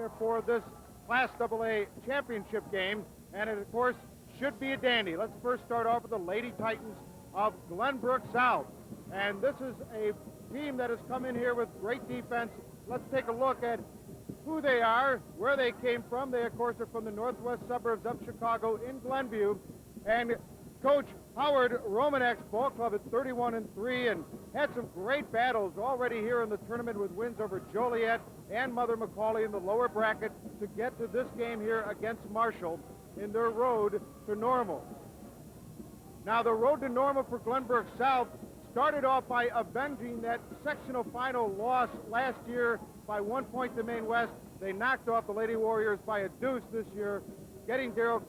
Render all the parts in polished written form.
here for this Class AA championship game, and it, of course, should be a dandy. Let's first start off with the Lady Titans of Glenbrook South. And this is a team that has come in here with great defense. Let's take a look at who they are, where they came from. They, of course, are from the northwest suburbs of Chicago in Glenview. And Coach Howard Romanek's ball club at 31-3 and had some great battles already here in the tournament with wins over Joliet and Mother McCauley in the lower bracket to get to this game here against Marshall in their road to normal. Now, the road to normal for Glenbrook South started off by avenging that sectional final loss last year by 1 point to Maine West. They knocked off the Lady Warriors by a deuce this year, getting Darrell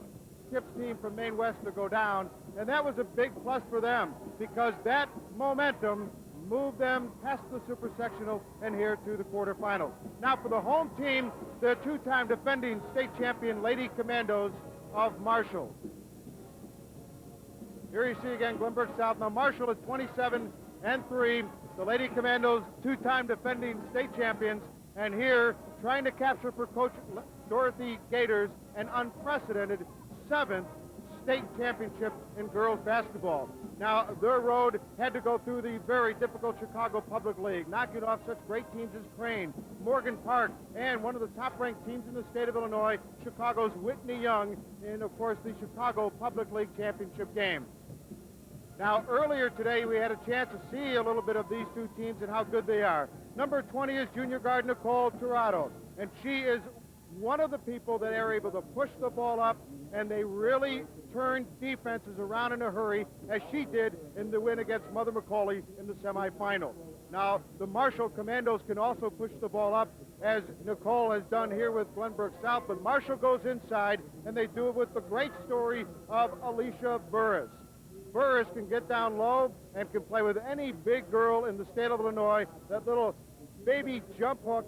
Kip's team from Maine West to go down. And that was a big plus for them because that momentum moved them past the super sectional and here to the quarterfinals. Now for the home team, the two-time defending state champion Lady Commandos of Marshall. Here you see again Glenbrook South. Now Marshall is 27-3. The Lady Commandos, two-time defending state champions. And here, trying to capture for Coach Dorothy Gators an unprecedented 7th state championship in girls basketball. Now, their road had to go through the very difficult Chicago Public League, knocking off such great teams as Crane, Morgan Park, and one of the top-ranked teams in the state of Illinois, Chicago's Whitney Young, in, of course, the Chicago Public League championship game. Now, earlier today, we had a chance to see a little bit of these two teams and how good they are. Number 20 is junior guard Nicole Tirado, and she is one of the people that are able to push the ball up, and they really turn defenses around in a hurry, as she did in the win against Mother McCauley in the semifinal. Now, the Marshall Commandos can also push the ball up, as Nicole has done here with Glenbrook South, but Marshall goes inside, and they do it with the great story of Alicia Burris. Burris can get down low and can play with any big girl in the state of Illinois. That little baby jump hook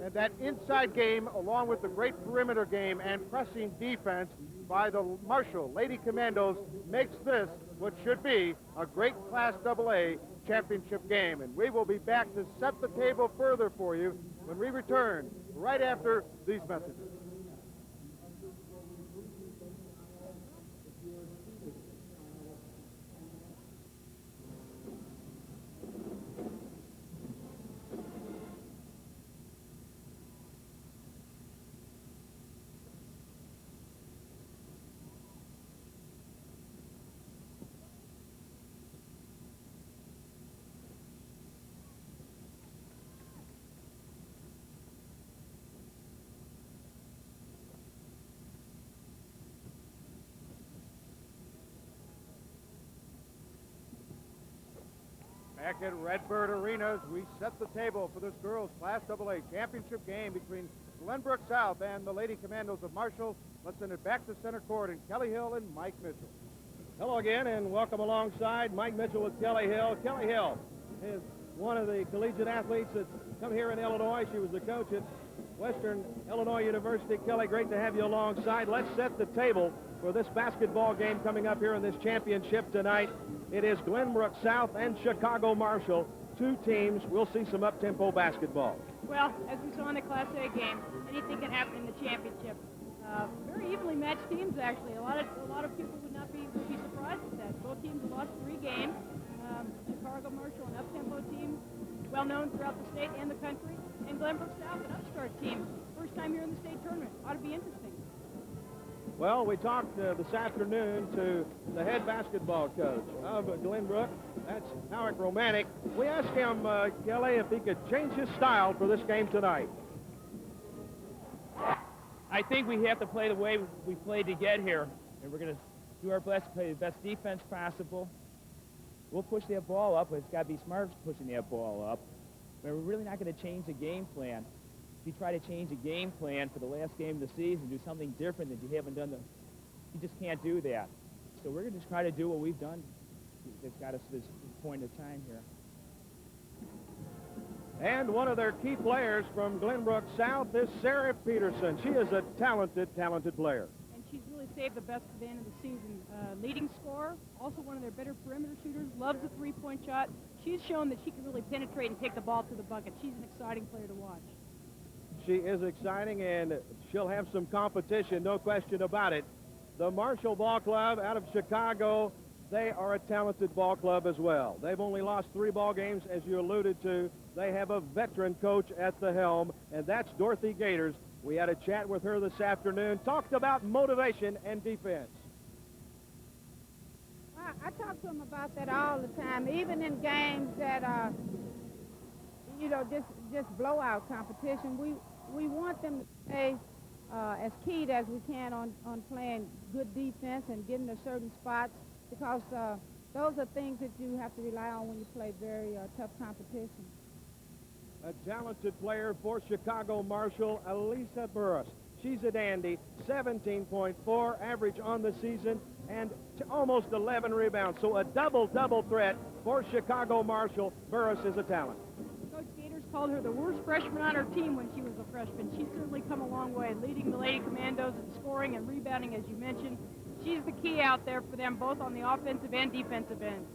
and that inside game, along with the great perimeter game and pressing defense by the Marshall Lady Commandos, makes this what should be a great Class AA championship game. And we will be back to set the table further for you when we return right after these messages. Back at Redbird Arena, we set the table for this girls' Class AA championship game between Glenbrook South and the Lady Commandos of Marshall. Let's send it back to center court in Kelly Hill and Mike Mitchell. Hello again, and welcome alongside Mike Mitchell with Kelly Hill. Kelly Hill is one of the collegiate athletes that's come here in Illinois. She was the coach at Western Illinois University. Kelly, great to have you alongside. Let's set the table for this basketball game coming up here in this championship tonight. It is Glenbrook South and Chicago Marshall, two teams. We'll see some up-tempo basketball. Well, as we saw in the Class A game, anything can happen in the championship. Very evenly matched teams, actually. A lot of people would be surprised at that. Both teams have lost 3 games. Chicago Marshall, an up-tempo team, well known throughout the state and the country, and Glenbrook South, an upstart team. First time here in the state tournament. Ought to be interesting. Well, we talked this afternoon to the head basketball coach of Glenbrook. That's Howard Romanek. We asked him, Kelly, if he could change his style for this game tonight. I think we have to play the way we played to get here, and we're going to do our best to play the best defense possible. We'll push that ball up, but it's got to be smart pushing that ball up. But we're really not going to change the game plan. If you try to change a game plan for the last game of the season, do something different that you haven't done, you just can't do that. So we're going to try to do what we've done that's got us to this point of time here. And one of their key players from Glenbrook South is Sarah Peterson. She is a talented player. And she's really saved the best for the end of the season. Leading scorer, also one of their better perimeter shooters, loves the three-point shot. She's shown that she can really penetrate and take the ball to the bucket. She's an exciting player to watch. She is exciting, and she'll have some competition, no question about it. The Marshall Ball Club out of Chicago, they are a talented ball club as well. They've only lost 3 ball games, as you alluded to. They have a veteran coach at the helm, and that's Dorothy Gators. We had a chat with her this afternoon, talked about motivation and defense. Well, I talk to them about that all the time, even in games that are, you know, just blowout competition. We want them to stay as keyed as we can on playing good defense and getting to certain spots, because those are things that you have to rely on when you play very tough competition. A talented player for Chicago Marshall, Elisa Burris. She's a dandy, 17.4 average on the season and almost 11 rebounds. So a double-double threat for Chicago Marshall. Burris is a talent. Coach Gators called her the worst freshman on her team when she was a freshman. She's certainly come a long way, leading the Lady Commandos in scoring and rebounding, as you mentioned. She's the key out there for them, both on the offensive and defensive end.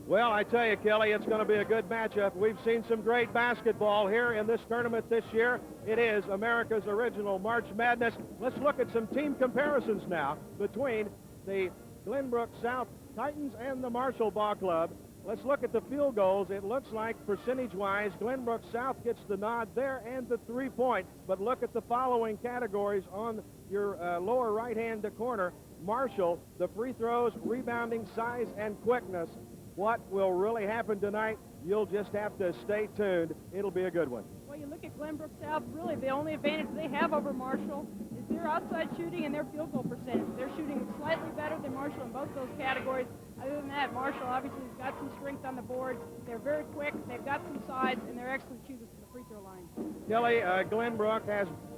Well, I tell you, Kelly, it's going to be a good matchup. We've seen some great basketball here in this tournament this year. It is America's original March Madness. Let's look at some team comparisons now between the Glenbrook South Titans and the Marshall Ball Club. Let's look at the field goals. It looks like percentage-wise, Glenbrook South gets the nod there and the three-point. But look at the following categories on your lower right-hand corner. Marshall, the free throws, rebounding, size, and quickness. What will really happen tonight, you'll just have to stay tuned. It'll be a good one. Well, you look at Glenbrook South, really the only advantage they have over Marshall is their outside shooting and their field goal percentage. They're shooting slightly better than Marshall in both those categories. Other than that, Marshall obviously has got some strength on the board. They're very quick, they've got some size, and they're excellent shooters from the free throw line. Kelly, Glenbrook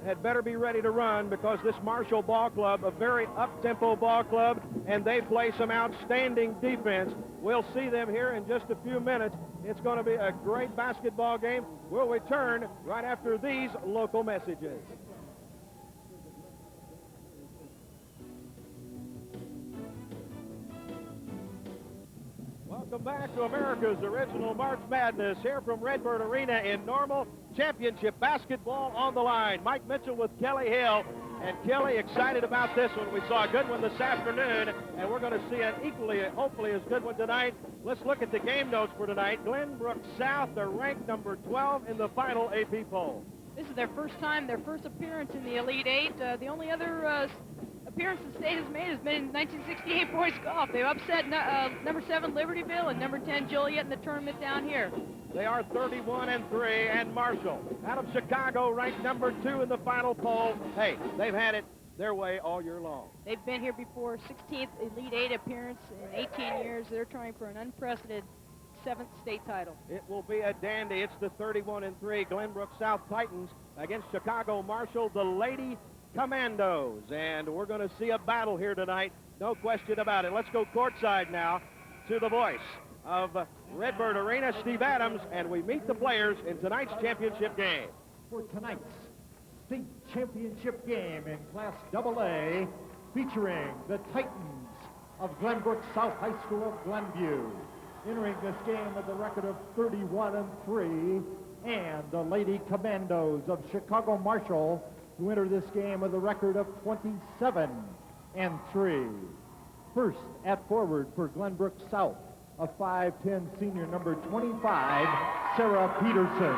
had better be ready to run, because this Marshall Ball Club, a very up-tempo ball club, and they play some outstanding defense. We'll see them here in just a few minutes. It's going to be a great basketball game. We'll return right after these local messages. Welcome back to America's original March Madness here from Redbird Arena in Normal. Championship basketball on the line. Mike Mitchell with Kelly Hill. And Kelly, excited about this one. We saw a good one this afternoon, and we're going to see an equally, hopefully as good one tonight. Let's look at the game notes for tonight. Glenbrook South, they're ranked number 12 in the final AP poll. This is their first time, their first appearance in the Elite Eight. The only other appearance the state has made has been in 1968 boys golf. They've upset number 7 Libertyville and number 10 Joliet in the tournament down here. They are 31-3, and Marshall, out of Chicago, ranked number 2 in the final poll. Hey, they've had it their way all year long. They've been here before, 16th Elite Eight appearance in 18 years. They're trying for an unprecedented 7th state title. It will be a dandy. It's the 31-3 Glenbrook South Titans against Chicago Marshall, the Lady Commandos. And we're going to see a battle here tonight, no question about it. Let's go courtside now to the voice of Redbird Arena, Steve Adams, and we meet the players in tonight's championship game. For tonight's state championship game in Class AA, featuring the Titans of Glenbrook South High School of Glenview, entering this game with a record of 31-3, and the Lady Commandos of Chicago Marshall, who enter this game with a record of 27-3. First at forward for Glenbrook South, a 5'10" senior, number 25, Sarah Peterson.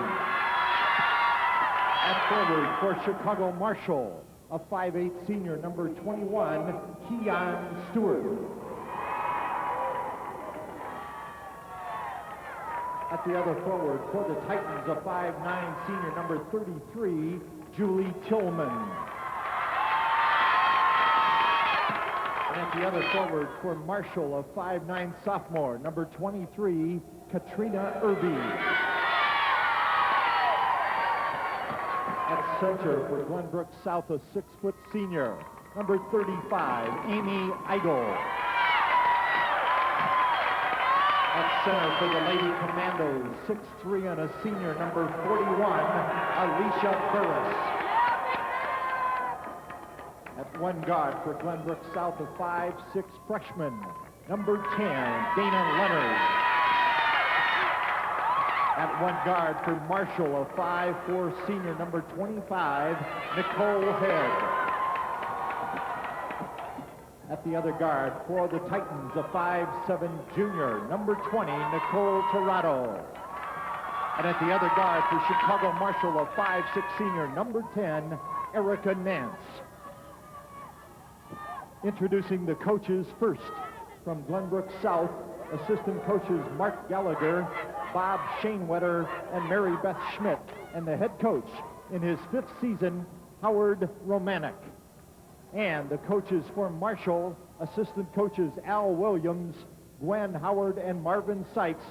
At forward for Chicago Marshall, a 5'8" senior, number 21, Keon Stewart. At the other forward for the Titans, a 5'9" senior, number 33, Julie Tillman. And at the other forward for Marshall, a 5'9" sophomore, number 23, Katrina Irby. At center for Glenbrook South, a 6' senior, number 35, Amy Idle. At center for the Lady Commandos, 6'3" and a senior, number 41, Alicia Burris. At one guard for Glenbrook South, a 5'6" freshman, number 10, Dana Leonard. At one guard for Marshall, a 5'4" senior, number 25, Nicole Head. At the other guard for the Titans, a 5'7" junior, number 20, Nicole Torado. And at the other guard for Chicago Marshall, a 5'6" senior, number 10, Erica Nance. Introducing the coaches first from Glenbrook South, assistant coaches Mark Gallagher, Bob Shanewetter, and Mary Beth Schmidt, and the head coach in his 5th season, Howard Romanek. And the coaches for Marshall, assistant coaches Al Williams, Gwen Howard, and Marvin Sykes,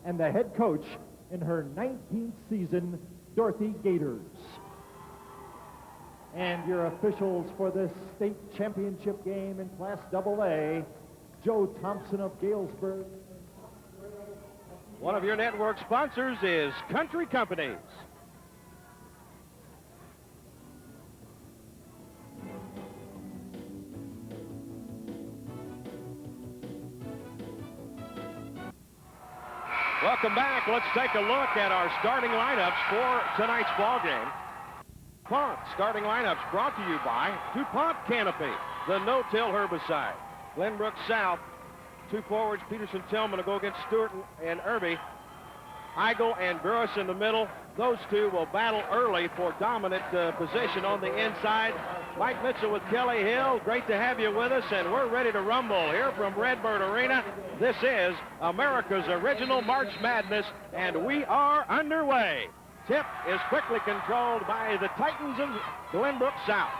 and the head coach in her 19th season, Dorothy Gators. And your officials for this state championship game in Class AA, Joe Thompson of Galesburg. One of your network sponsors is Country Companies. Welcome back. Let's take a look at our starting lineups for tonight's ball game. DuPont starting lineups brought to you by DuPont Canopy, the no-till herbicide. Glenbrook South, 2 forwards, Peterson Tillman will go against Stewart and Irby. Heigl and Burris in the middle. Those two will battle early for dominant position on the inside. Mike Mitchell with Kelly Hill. Great to have you with us, and we're ready to rumble here from Redbird Arena. This is America's original March Madness, and we are underway. Tip is quickly controlled by the Titans of Glenbrook South.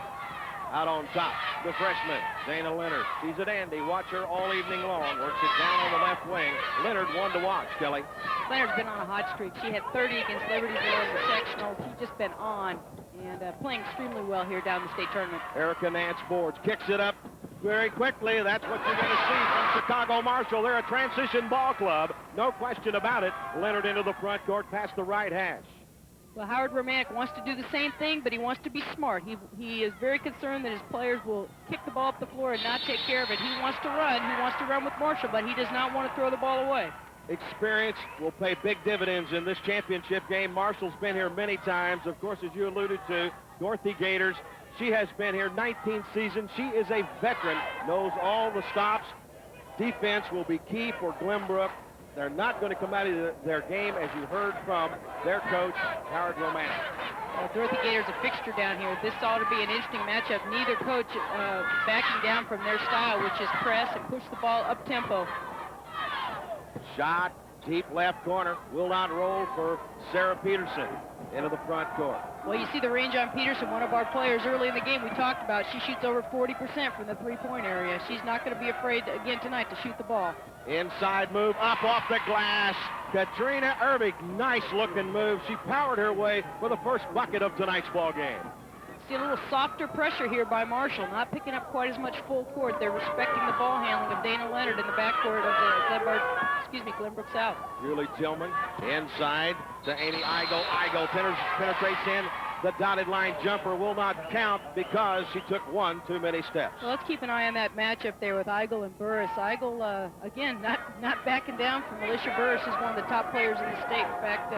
Out on top, the freshman, Dana Leonard. She's a dandy. Watch her all evening long. Works it down on the left wing. Leonard, one to watch, Kelly. Leonard's been on a hot streak. She had 30 against Libertyville in the sectional. She's just been on and playing extremely well here down the state tournament. Erica Nance boards, kicks it up very quickly. That's what you're going to see from Chicago Marshall. They're a transition ball club. No question about it. Leonard into the front court, past the right hash. Well, Howard Romanek wants to do the same thing, but he wants to be smart. He is very concerned that his players will kick the ball up the floor and not take care of it. He wants to run. He wants to run with Marshall, but he does not want to throw the ball away. Experience will pay big dividends in this championship game. Marshall's been here many times. Of course, as you alluded to, Dorothy Gators. She has been here 19 seasons. She is a veteran, knows all the stops. Defense will be key for Glenbrook. They're not going to come out of their game, as you heard from their coach, Howard Romanek. Well, Dorothy Gators a fixture down here. This ought to be an interesting matchup. Neither coach backing down from their style, which is press and push the ball up tempo. Shot, deep left corner, will not roll for Sarah Peterson into the front court. Well, you see the range on Peterson, one of our players early in the game we talked about. She shoots over 40% from the three-point area. She's not going to be afraid, again, tonight to shoot the ball. Inside move, up off the glass. Katrina Irby, nice-looking move. She powered her way for the first bucket of tonight's ball game. See a little softer pressure here by Marshall, not picking up quite as much full court. They're respecting the ball handling of Dana Leonard in the backcourt of the Glenbrook South. Julie Tillman inside to Amy Heigl. Heigl penetrates in. The dotted line jumper will not count because she took one too many steps. Well, let's keep an eye on that matchup there with Heigl and Burris. Heigl, again, not backing down from Alicia Burris, who's one of the top players in the state. In fact,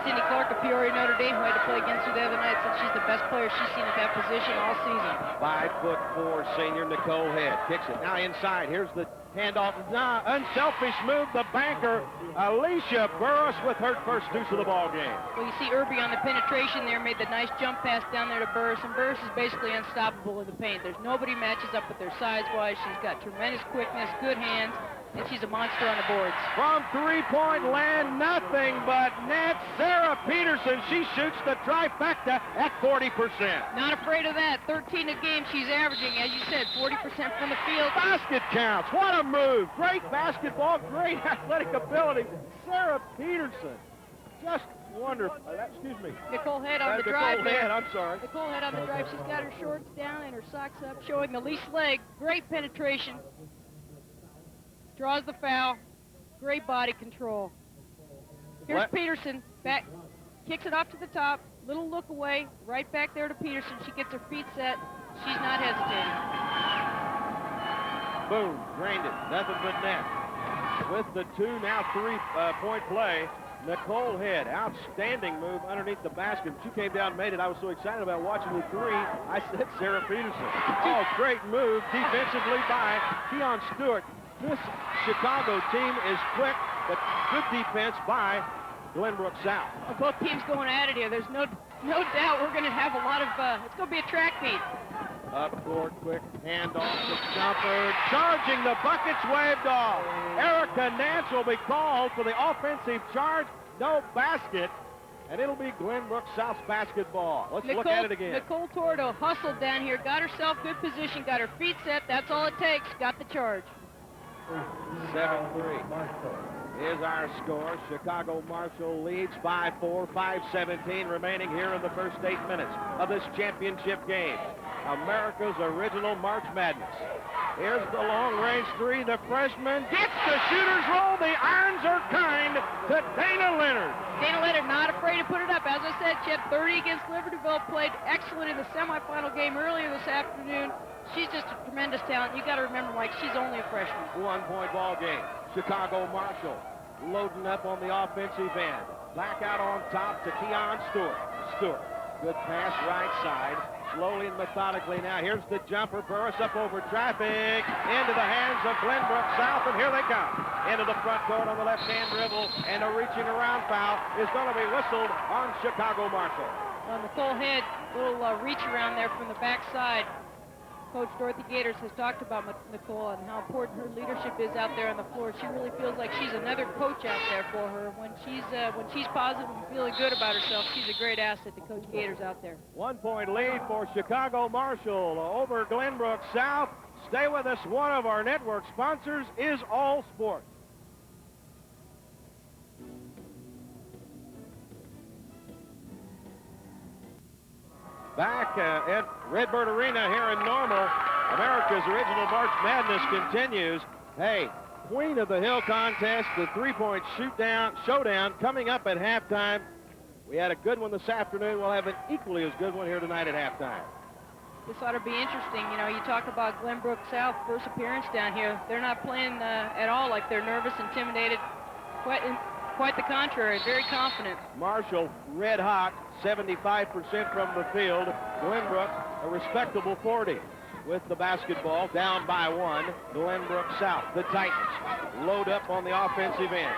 Cindy Clark of Peoria Notre Dame, who had to play against her the other night, said she's the best player she's seen at that position all season. 5'4" senior Nicole Head kicks it. Now inside, here's the handoff. Unselfish move, the banker, Alicia Burris with her first deuce of the ball game. Well, you see Irby on the penetration there, made the nice jump pass down there to Burris, and Burris is basically unstoppable in the paint. There's nobody matches up with her size-wise. She's got tremendous quickness, good hands, and she's a monster on the boards. From three-point land, nothing but net. Sarah Peterson, she shoots the trifecta at 40%. Not afraid of that. 13 a game she's averaging, as you said, 40% from the field. Basket counts. What a move. Great basketball, great athletic ability. Sarah Peterson, just wonderful. Excuse me. Nicole Head on the drive Nicole there. Head, I'm sorry. Nicole Head on the drive. She's got her shorts down and her socks up, showing the least leg. Great penetration. Draws the foul. Great body control. Here's Peterson. Back, kicks it off to the top. Little look away. Right back there to Peterson. She gets her feet set. She's not hesitating. Boom. Drained it. Nothing but net. With the 2, now 3-point play, Nicole Head, outstanding move underneath the basket. She came down and made it. I was so excited about watching the three. I said Sarah Peterson. Oh, great move defensively by Keon Stewart. This Chicago team is quick, but good defense by Glenbrook South. Well, both teams going at it here. There's no doubt we're going to have a lot of, it's going to be a track meet. Up court, quick handoff to Jumper. Charging, the bucket's waved off. Erica Nance will be called for the offensive charge. No basket. And it'll be Glenbrook South's basketball. Let's look at it again. Nicole Tordo hustled down here, got herself good position, got her feet set. That's all it takes. Got the charge. 7-3 is our score. Chicago Marshall leads by 4, 5:17 remaining here in the first 8 minutes of this championship game. America's original March Madness. Here's the long-range three. The freshman gets the shooter's roll. The irons are kind to Dana Leonard. Dana Leonard not afraid to put it up. As I said, she had 30 against Libertyville, played excellent in the semifinal game earlier this afternoon. She's just a tremendous talent. You got to remember, Mike, she's only a freshman. 1-point ball game. Chicago Marshall loading up on the offensive end. Back out on top to Keon Stewart. Good pass right side. Slowly and methodically now. Here's the jumper. Burris up over traffic. Into the hands of Glenbrook South, and here they come. Into the front court on the left-hand dribble, and a reaching around foul is going to be whistled on Chicago Marshall. Nicole Head, little reach around there from the backside. Coach Dorothy Gators has talked about Nicole and how important her leadership is out there on the floor. She really feels like she's another coach out there for her. When she's positive and feeling good about herself, she's a great asset to Coach Gators out there. 1-point lead for Chicago Marshall over Glenbrook South. Stay with us. One of our network sponsors is All Sports. Back at Redbird Arena here in Normal, America's original March Madness continues. Hey, Queen of the Hill contest, the three-point showdown coming up at halftime. We had a good one this afternoon. We'll have an equally as good one here tonight at halftime. This ought to be interesting. You know, you talk about Glenbrook South, first appearance down here. They're not playing at all like they're nervous, intimidated. Quite the contrary, very confident. Marshall, red hot, 75% from the field. Glenbrook, a respectable 40. With the basketball, down by 1. Glenbrook South, the Titans, load up on the offensive end.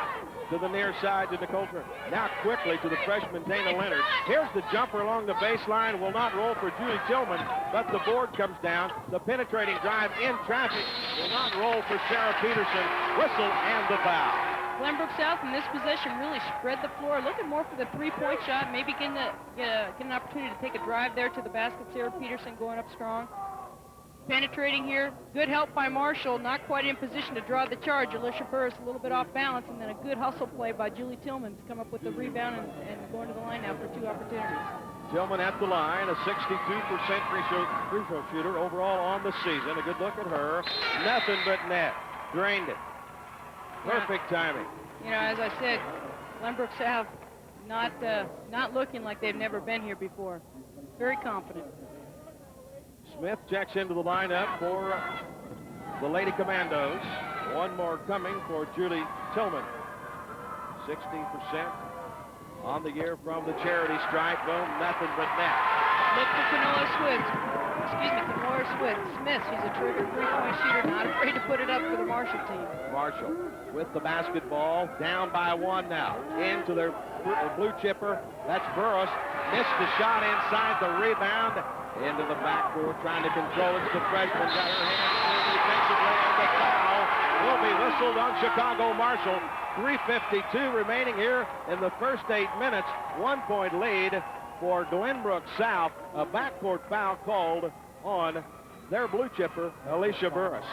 To the near side to Nicole Turner. Now quickly to the freshman Dana Leonard. Here's the jumper along the baseline. Will not roll for Julie Tillman, but the board comes down. The penetrating drive in traffic will not roll for Sarah Peterson. Whistle and the foul. Glenbrook South in this possession really spread the floor, looking more for the three-point shot, maybe get an opportunity to take a drive there to the basket. Sarah Peterson going up strong. Penetrating here, good help by Marshall, not quite in position to draw the charge. Alicia Burris a little bit off balance, and then a good hustle play by Julie Tillman to come up with the rebound and going to the line now for 2 opportunities. Tillman at the line, a 62% free throw shooter overall on the season. A good look at her. Nothing but net. Drained it. Perfect timing. You know, as I said, Glenbrook South not looking like they've never been here before. Very confident. Smith checks into the lineup for the Lady Commandos. One more coming for Julie Tillman. 60% on the year from the charity stripe. Boom, nothing but net. Look for Canola Smith. She's a terrific three-point shooter, not afraid to put it up for the Marshall team. Marshall with the basketball, down by 1 now. Into their blue chipper. That's Burris. Missed the shot inside the rebound. Into the backcourt, trying to control it. The freshman got her hands defensively, and the foul will be whistled on Chicago Marshall. 3:52 remaining here in the first 8 minutes. 1-point lead for Glenbrook South. A backcourt foul called on their blue chipper, Alicia Burris.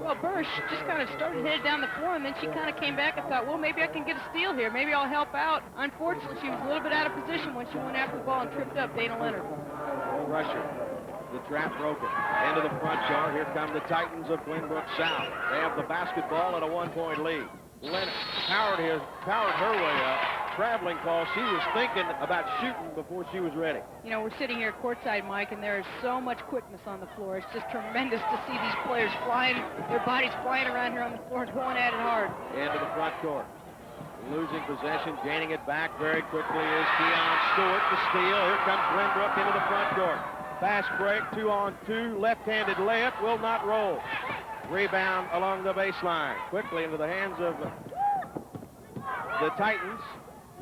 Well, Burris just kind of started headed down the floor, and then she kind of came back and thought, well, maybe I can get a steal here. Maybe I'll help out. Unfortunately, she was a little bit out of position when she went after the ball and tripped up Dana Leonard. Rusher. The trap broken. Into the front yard. Here come the Titans of Glenbrook South. They have the basketball and a 1-point lead. Leonard powered her way up. Traveling call. She was thinking about shooting before she was ready. You know, we're sitting here courtside, Mike, and there is so much quickness on the floor. It's just tremendous to see these players flying, their bodies flying around here on the floor and going at it hard. Into the front court. losing possession, gaining it back very quickly is Keon Stewart. The steal. Here comes Glenbrook into the front court. Fast break, 2-on-2, left-handed layup, will not roll. Rebound along the baseline. Quickly into the hands of the Titans.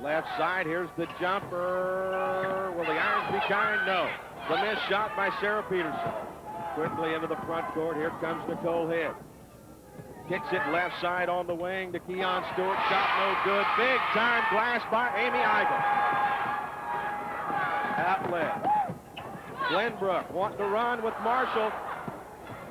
Left side, here's the jumper. Will the Irons be kind? No. The missed shot by Sarah Peterson. Quickly into the front court, here comes Nicole Head. Kicks it left side on the wing to Keon Stewart. Shot no good. Big time glass by Amy Eigel. Outlet. Glenbrook wanting to run with Marshall.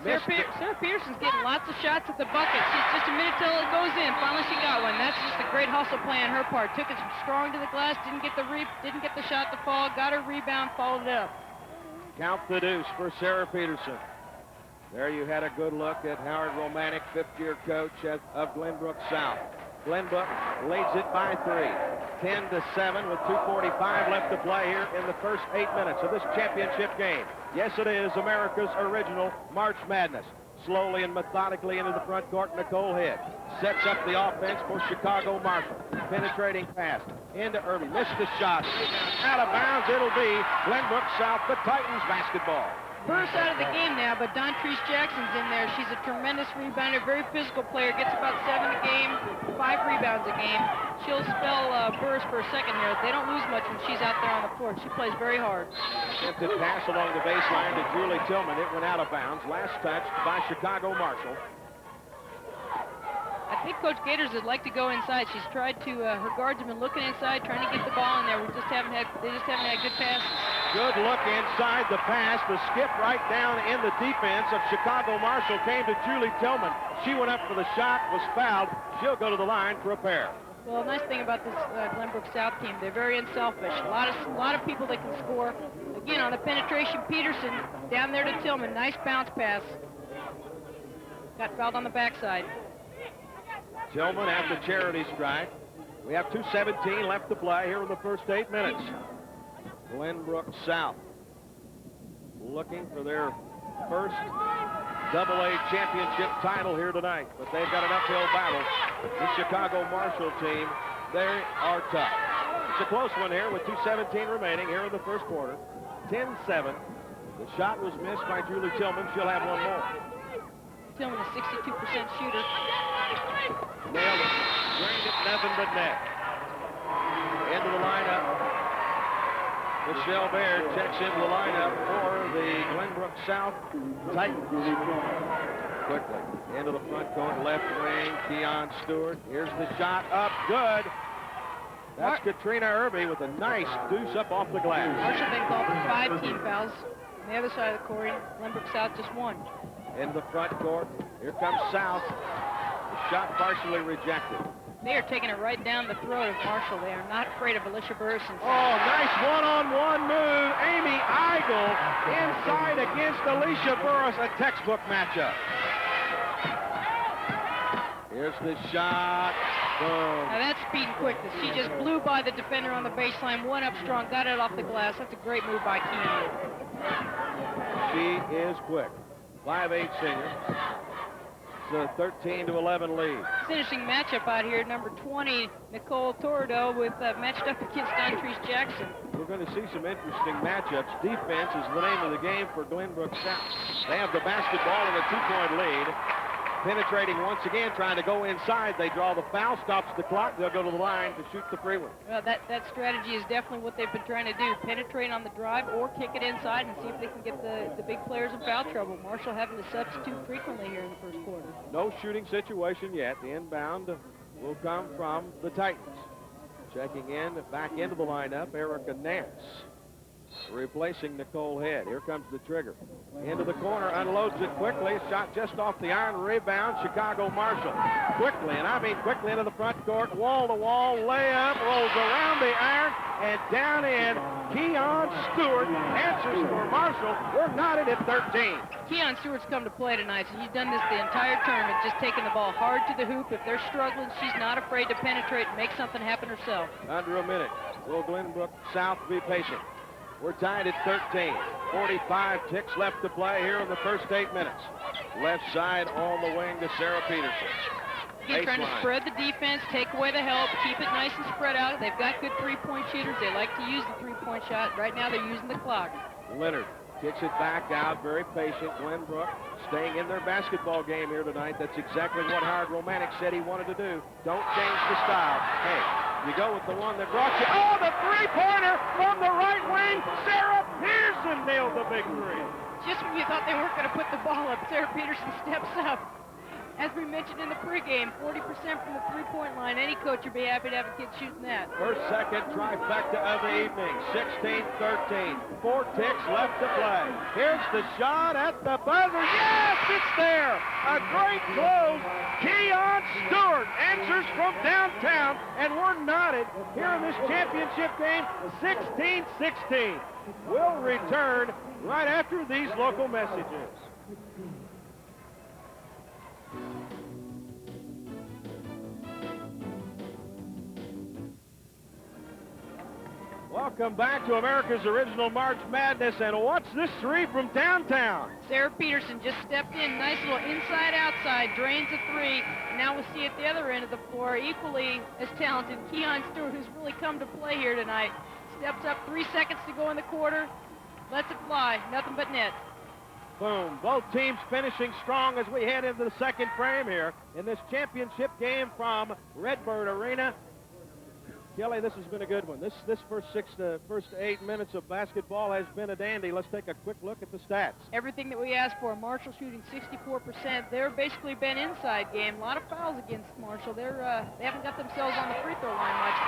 Sarah Peterson's getting lots of shots at the bucket. She's just a minute till it goes in. Finally, she got one. That's just a great hustle play on her part. Took it strong to the glass. Didn't get the shot to fall. Got her rebound. Followed it up. Count the deuce for Sarah Peterson. There you had a good look at Howard Romanek, fifth-year coach of Glenbrook South. Glenbrook leads it by 3. 10-7 with 2:45 left to play here in the first 8 minutes of this championship game. Yes, it is America's original March Madness. Slowly and methodically into the front court, Nicole Head sets up the offense for Chicago Marshall. Penetrating pass into Irby. Missed the shot. Out of bounds. It'll be Glenbrook South, the Titans basketball. Burst out of the game now, but Dontrese Jackson's in there. She's a tremendous rebounder, very physical player. Gets about 7 a game, 5 rebounds a game. She'll spell Burst for a second here. They don't lose much when she's out there on the court. She plays very hard. Attempted pass along the baseline to Julie Tillman. It went out of bounds. Last touch by Chicago Marshall. I think Coach Gators would like to go inside. She's tried to, her guards have been looking inside, trying to get the ball in there. They just haven't had good passes. Good look inside the pass. The skip right down in the defense of Chicago Marshall came to Julie Tillman. She went up for the shot, was fouled. She'll go to the line for a pair. Well, the nice thing about this Glenbrook South team, they're very unselfish. A lot of people that can score. Again, on the penetration, Peterson down there to Tillman. Nice bounce pass. Got fouled on the backside. Tillman after charity strike. We have 2:17 left to play here in the first 8 minutes. Glenbrook South looking for their first AA championship title here tonight, but they've got an uphill battle. The Chicago Marshall team, they are tough. It's a close one here with 2:17 remaining here in the first quarter. 10-7. The shot was missed by Julie Tillman. She'll have one more. Tillman, a 62% shooter. Nailed it. Drained it, nothing but net. Into the lineup. Michelle Baird checks into the lineup for the Glenbrook South Titans. Quickly into the front court, left wing, Keon Stewart. Here's the shot up, good. That's Katrina Irby with a nice deuce up off the glass. Marshall been called for 5 team fouls. On the other side of the court, Glenbrook South just 1. In the front court, here comes South. The shot partially rejected. They are taking it right down the throat of Marshall. They are not afraid of Alicia Burson. Oh, nice one-on-one move. Amy Eigel inside against Alicia Burris, a textbook matchup. Here's the shot. Boom. Now that's speed and quickness. She just blew by the defender on the baseline, went up strong, got it off the glass. That's a great move by Keon. She is quick. 5'8" senior. It's a 13-11 lead. Finishing matchup out here, number 20, Nicole Torrido, with matched up against Dontrese Jackson. We're going to see some interesting matchups. Defense is the name of the game for Glenbrook South. They have the basketball and a 2-point lead. Penetrating once again, trying to go inside. They draw the foul, stops the clock. They'll go to the line to shoot the free one. Well, that strategy is definitely what they've been trying to do. Penetrate on the drive or kick it inside and see if they can get the big players in foul trouble. Marshall having to substitute frequently here in the first quarter. No shooting situation yet. The inbound will come from the Titans. Checking in, back into the lineup, Erica Nance. Replacing Nicole Head. Here comes the trigger. Into the corner, unloads it quickly. Shot just off the iron. Rebound, Chicago Marshall. Quickly, and I mean quickly into the front court. Wall-to-wall layup. Rolls around the iron and down in. Keon Stewart answers for Marshall. We're knotted at 13. Keon Stewart's come to play tonight, so he's done this the entire tournament, just taking the ball hard to the hoop. If they're struggling, she's not afraid to penetrate and make something happen herself. Under a minute. Will Glenbrook South be patient? We're tied at 13. 45 ticks left to play here in the first 8 minutes. Left side on the wing to Sarah Peterson. Again, trying to spread the defense, take away the help, keep it nice and spread out. They've got good three-point shooters. They like to use the three-point shot. Right now, they're using the clock. Leonard kicks it back out, very patient. Glenbrook staying in their basketball game here tonight. That's exactly what Howard Romanek said he wanted to do. Don't change the style. Hey, you go with the one that brought you. Oh, the three-pointer from the right wing. Sarah Pearson nailed the big three. Just when you thought they weren't going to put the ball up, Sarah Peterson steps up. As we mentioned in the pregame, 40% from the three-point line. Any coach would be happy to have a kid shooting that. First, second trifecta of the evening. 16-13. 4 ticks left to play. Here's the shot at the buzzer. Yes, it's there. A great close. Keon Stewart answers from downtown, and we're knotted here in this championship game, 16-16. We'll return right after these local messages. Welcome back to America's Original March Madness, and what's this three from downtown? Sarah Peterson just stepped in, nice little inside-outside, drains a three. Now we'll see at the other end of the floor, equally as talented, Keon Stewart, who's really come to play here tonight. Steps up, 3 seconds to go in the quarter, lets it fly, nothing but net. Boom. Both teams finishing strong as we head into the second frame here in this championship game from Redbird Arena. Kelly, this has been a good one. This first 8 minutes of basketball has been a dandy. Let's take a quick look at the stats. Everything that we asked for. Marshall shooting 64%. They're basically been inside game. A lot of fouls against Marshall. They haven't got themselves on the free throw line much.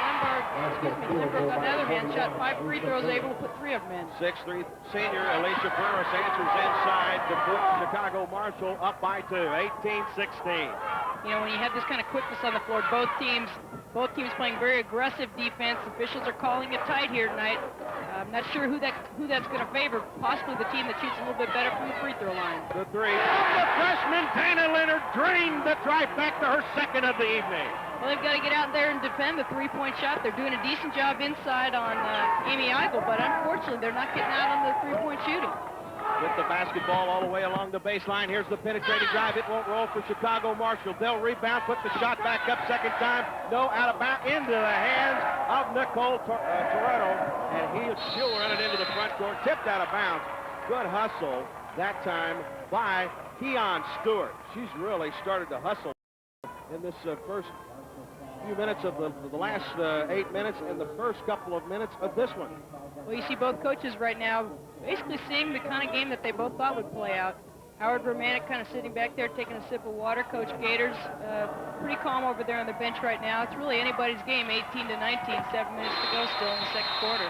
Glenbrook, on the other hand, shot 5 free throws, able to put 3 of them in. 6'3" senior Alicia Burris answers inside to put Chicago Marshall up by 2, 18-16. You know, when you have this kind of quickness on the floor, both teams playing very aggressive defense. Officials are calling it tight here tonight. I'm not sure who that's going to favor. Possibly the team that shoots a little bit better from the free throw line. The three. The freshman Dana Leonard drained the trifecta, her second of the evening. Well, they've got to get out there and defend the three-point shot. They're doing a decent job inside on Amy Eigel, but unfortunately they're not getting out on the three-point shooting. With the basketball all the way along the baseline. Here's the penetrating drive. It won't roll for Chicago Marshall. They'll rebound, put the shot back up second time. No, out of bounds, into the hands of Nicole Toretto. And she'll run it into the front court. Tipped out of bounds. Good hustle that time by Keon Stewart. She's really started to hustle in this first few minutes of the last 8 minutes and the first couple of minutes of this one. Well, you see both coaches right now basically seeing the kind of game that they both thought would play out. Howard Romanek kind of sitting back there taking a sip of water. Coach Gators pretty calm over there on the bench right now. It's really anybody's game, 18-19, 7 minutes to go still in the second quarter.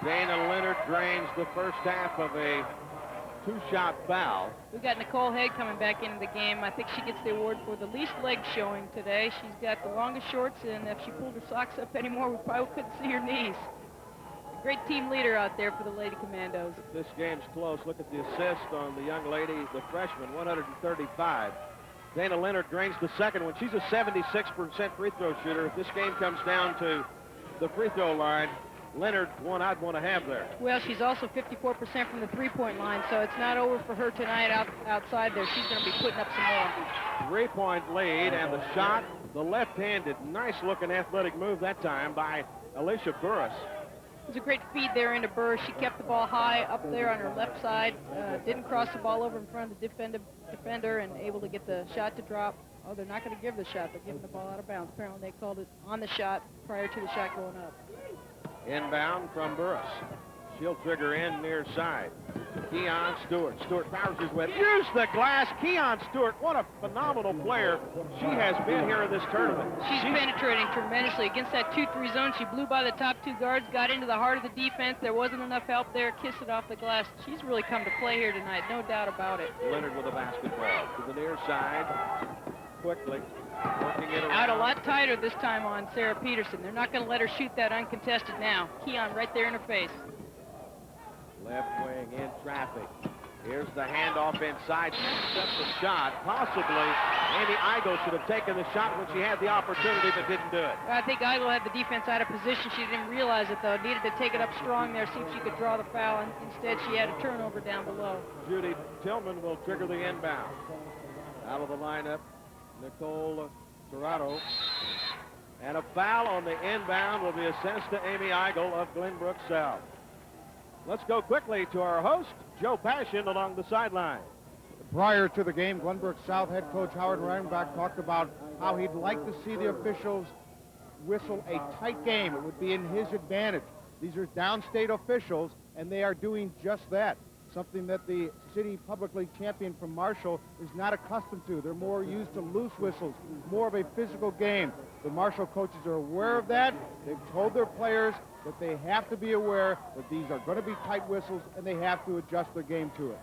Dana Leonard drains the first half of a 2-shot foul. We've got Nicole Haig coming back into the game. I think she gets the award for the least leg showing today. She's got the longest shorts, and if she pulled her socks up anymore, we probably couldn't see her knees. Great team leader out there for the Lady Commandos. This game's close. Look at the assist on the young lady, the freshman, 135. Dana Leonard drains the second one. She's a 76% free throw shooter. If this game comes down to the free throw line, Leonard's one I'd want to have there. Well, she's also 54% from the three-point line, so it's not over for her tonight outside there. She's going to be putting up some more. 3-point lead, and the shot, the left-handed, nice-looking athletic move that time by Alicia Burris. It was a great feed there into Burr. She kept the ball high up there on her left side, didn't cross the ball over in front of the defender, and able to get the shot to drop. Oh, they're not going to give the shot. They're giving the ball out of bounds. Apparently they called it on the shot prior to the shot going up. Inbound from Burris. She'll trigger in near side. Keon Stewart. Stewart powers his way. Use the glass. Keon Stewart, what a phenomenal player she has been here in this tournament. She's penetrating tremendously. Against that 2-3 zone, she blew by the top 2 guards, got into the heart of the defense. There wasn't enough help there. Kissed it off the glass. She's really come to play here tonight, no doubt about it. Leonard with a basketball to the near side. Quickly. Working it around. Out a lot tighter this time on Sarah Peterson. They're not going to let her shoot that uncontested now. Keon right there in her face. Left wing in traffic. Here's the handoff inside. She steps the shot. Possibly Amy Eigel should have taken the shot when she had the opportunity, but didn't do it. I think Eigel had the defense out of position. She didn't realize it, though. Needed to take it up strong there, see if she could draw the foul. And instead, she had a turnover down below. Judy Tillman will trigger the inbound. Out of the lineup, Nicole Serrato. And a foul on the inbound will be assessed to Amy Eigel of Glenbrook South. Let's go quickly to our host, Joe Passion, along the sideline. Prior to the game, Glenbrook South head coach Howard Reinbach talked about how he'd like to see the officials whistle a tight game. It would be in his advantage. These are downstate officials, and they are doing just that, something that the city public league champion from Marshall is not accustomed to. They're more used to loose whistles, more of a physical game. The Marshall coaches are aware of that. They've told their players that they have to be aware that these are going to be tight whistles, and they have to adjust their game to it.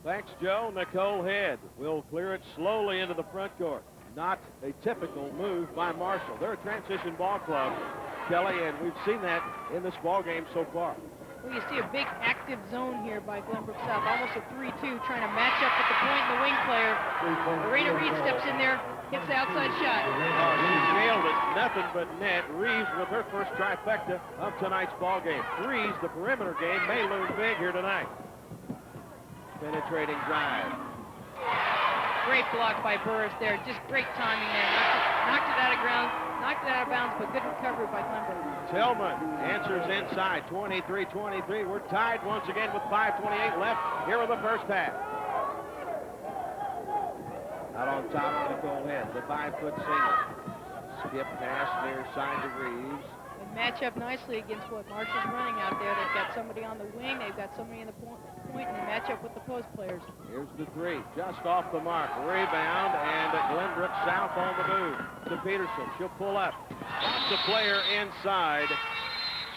Thanks, Joe. Nicole Head will clear it slowly into the front court. Not a typical move by Marshall. They're a transition ball club, Kelly, and we've seen that in this ball game so far. Well, you see a big active zone here by Glenbrook South, almost a 3-2, trying to match up with the point and the wing player. Lorena Reed steps in there, hits the outside shot. Oh, she nailed it. Nothing but net. Reeves with her first trifecta of tonight's ball game. Threes, the perimeter game, may loom big here tonight. Penetrating drive. Great block by Burris there. Just great timing there. Knocked it out of ground, knocked it out of bounds, but good recovery by Glenbrook. Tillman answers inside, 23-23. We're tied once again with 5:28 left here in the first half. Out on top of Nicole Head, the 5-foot senior. Skip pass near side to Reeves. They match up nicely against what Marshall's running out there. They've got somebody on the wing, they've got somebody in the point, and they match up with the post players. Here's the three, just off the mark. Rebound, and Glenbrook South on the move to Peterson. She'll pull up. Pops the player inside,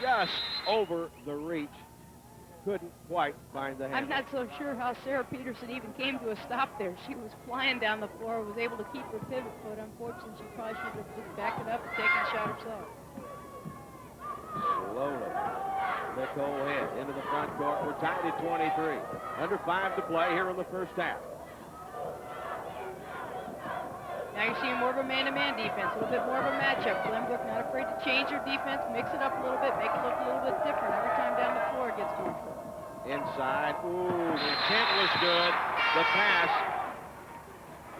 just over the reach. Couldn't quite find the handle. I'm not so sure how Sarah Peterson even came to a stop there. She was flying down the floor, was able to keep her pivot foot. Unfortunately, she probably should have just backed it up and taken a shot herself. Slowly, Nicole Head into the front court. We're tied at 23. Under 5 to play here in the first half. Now you're seeing more of a man-to-man defense, a little bit more of a matchup. Glenbrook not afraid to change their defense, mix it up a little bit, make it look a little bit different every time down the floor it gets to them. Inside. Ooh, the intent was good. The pass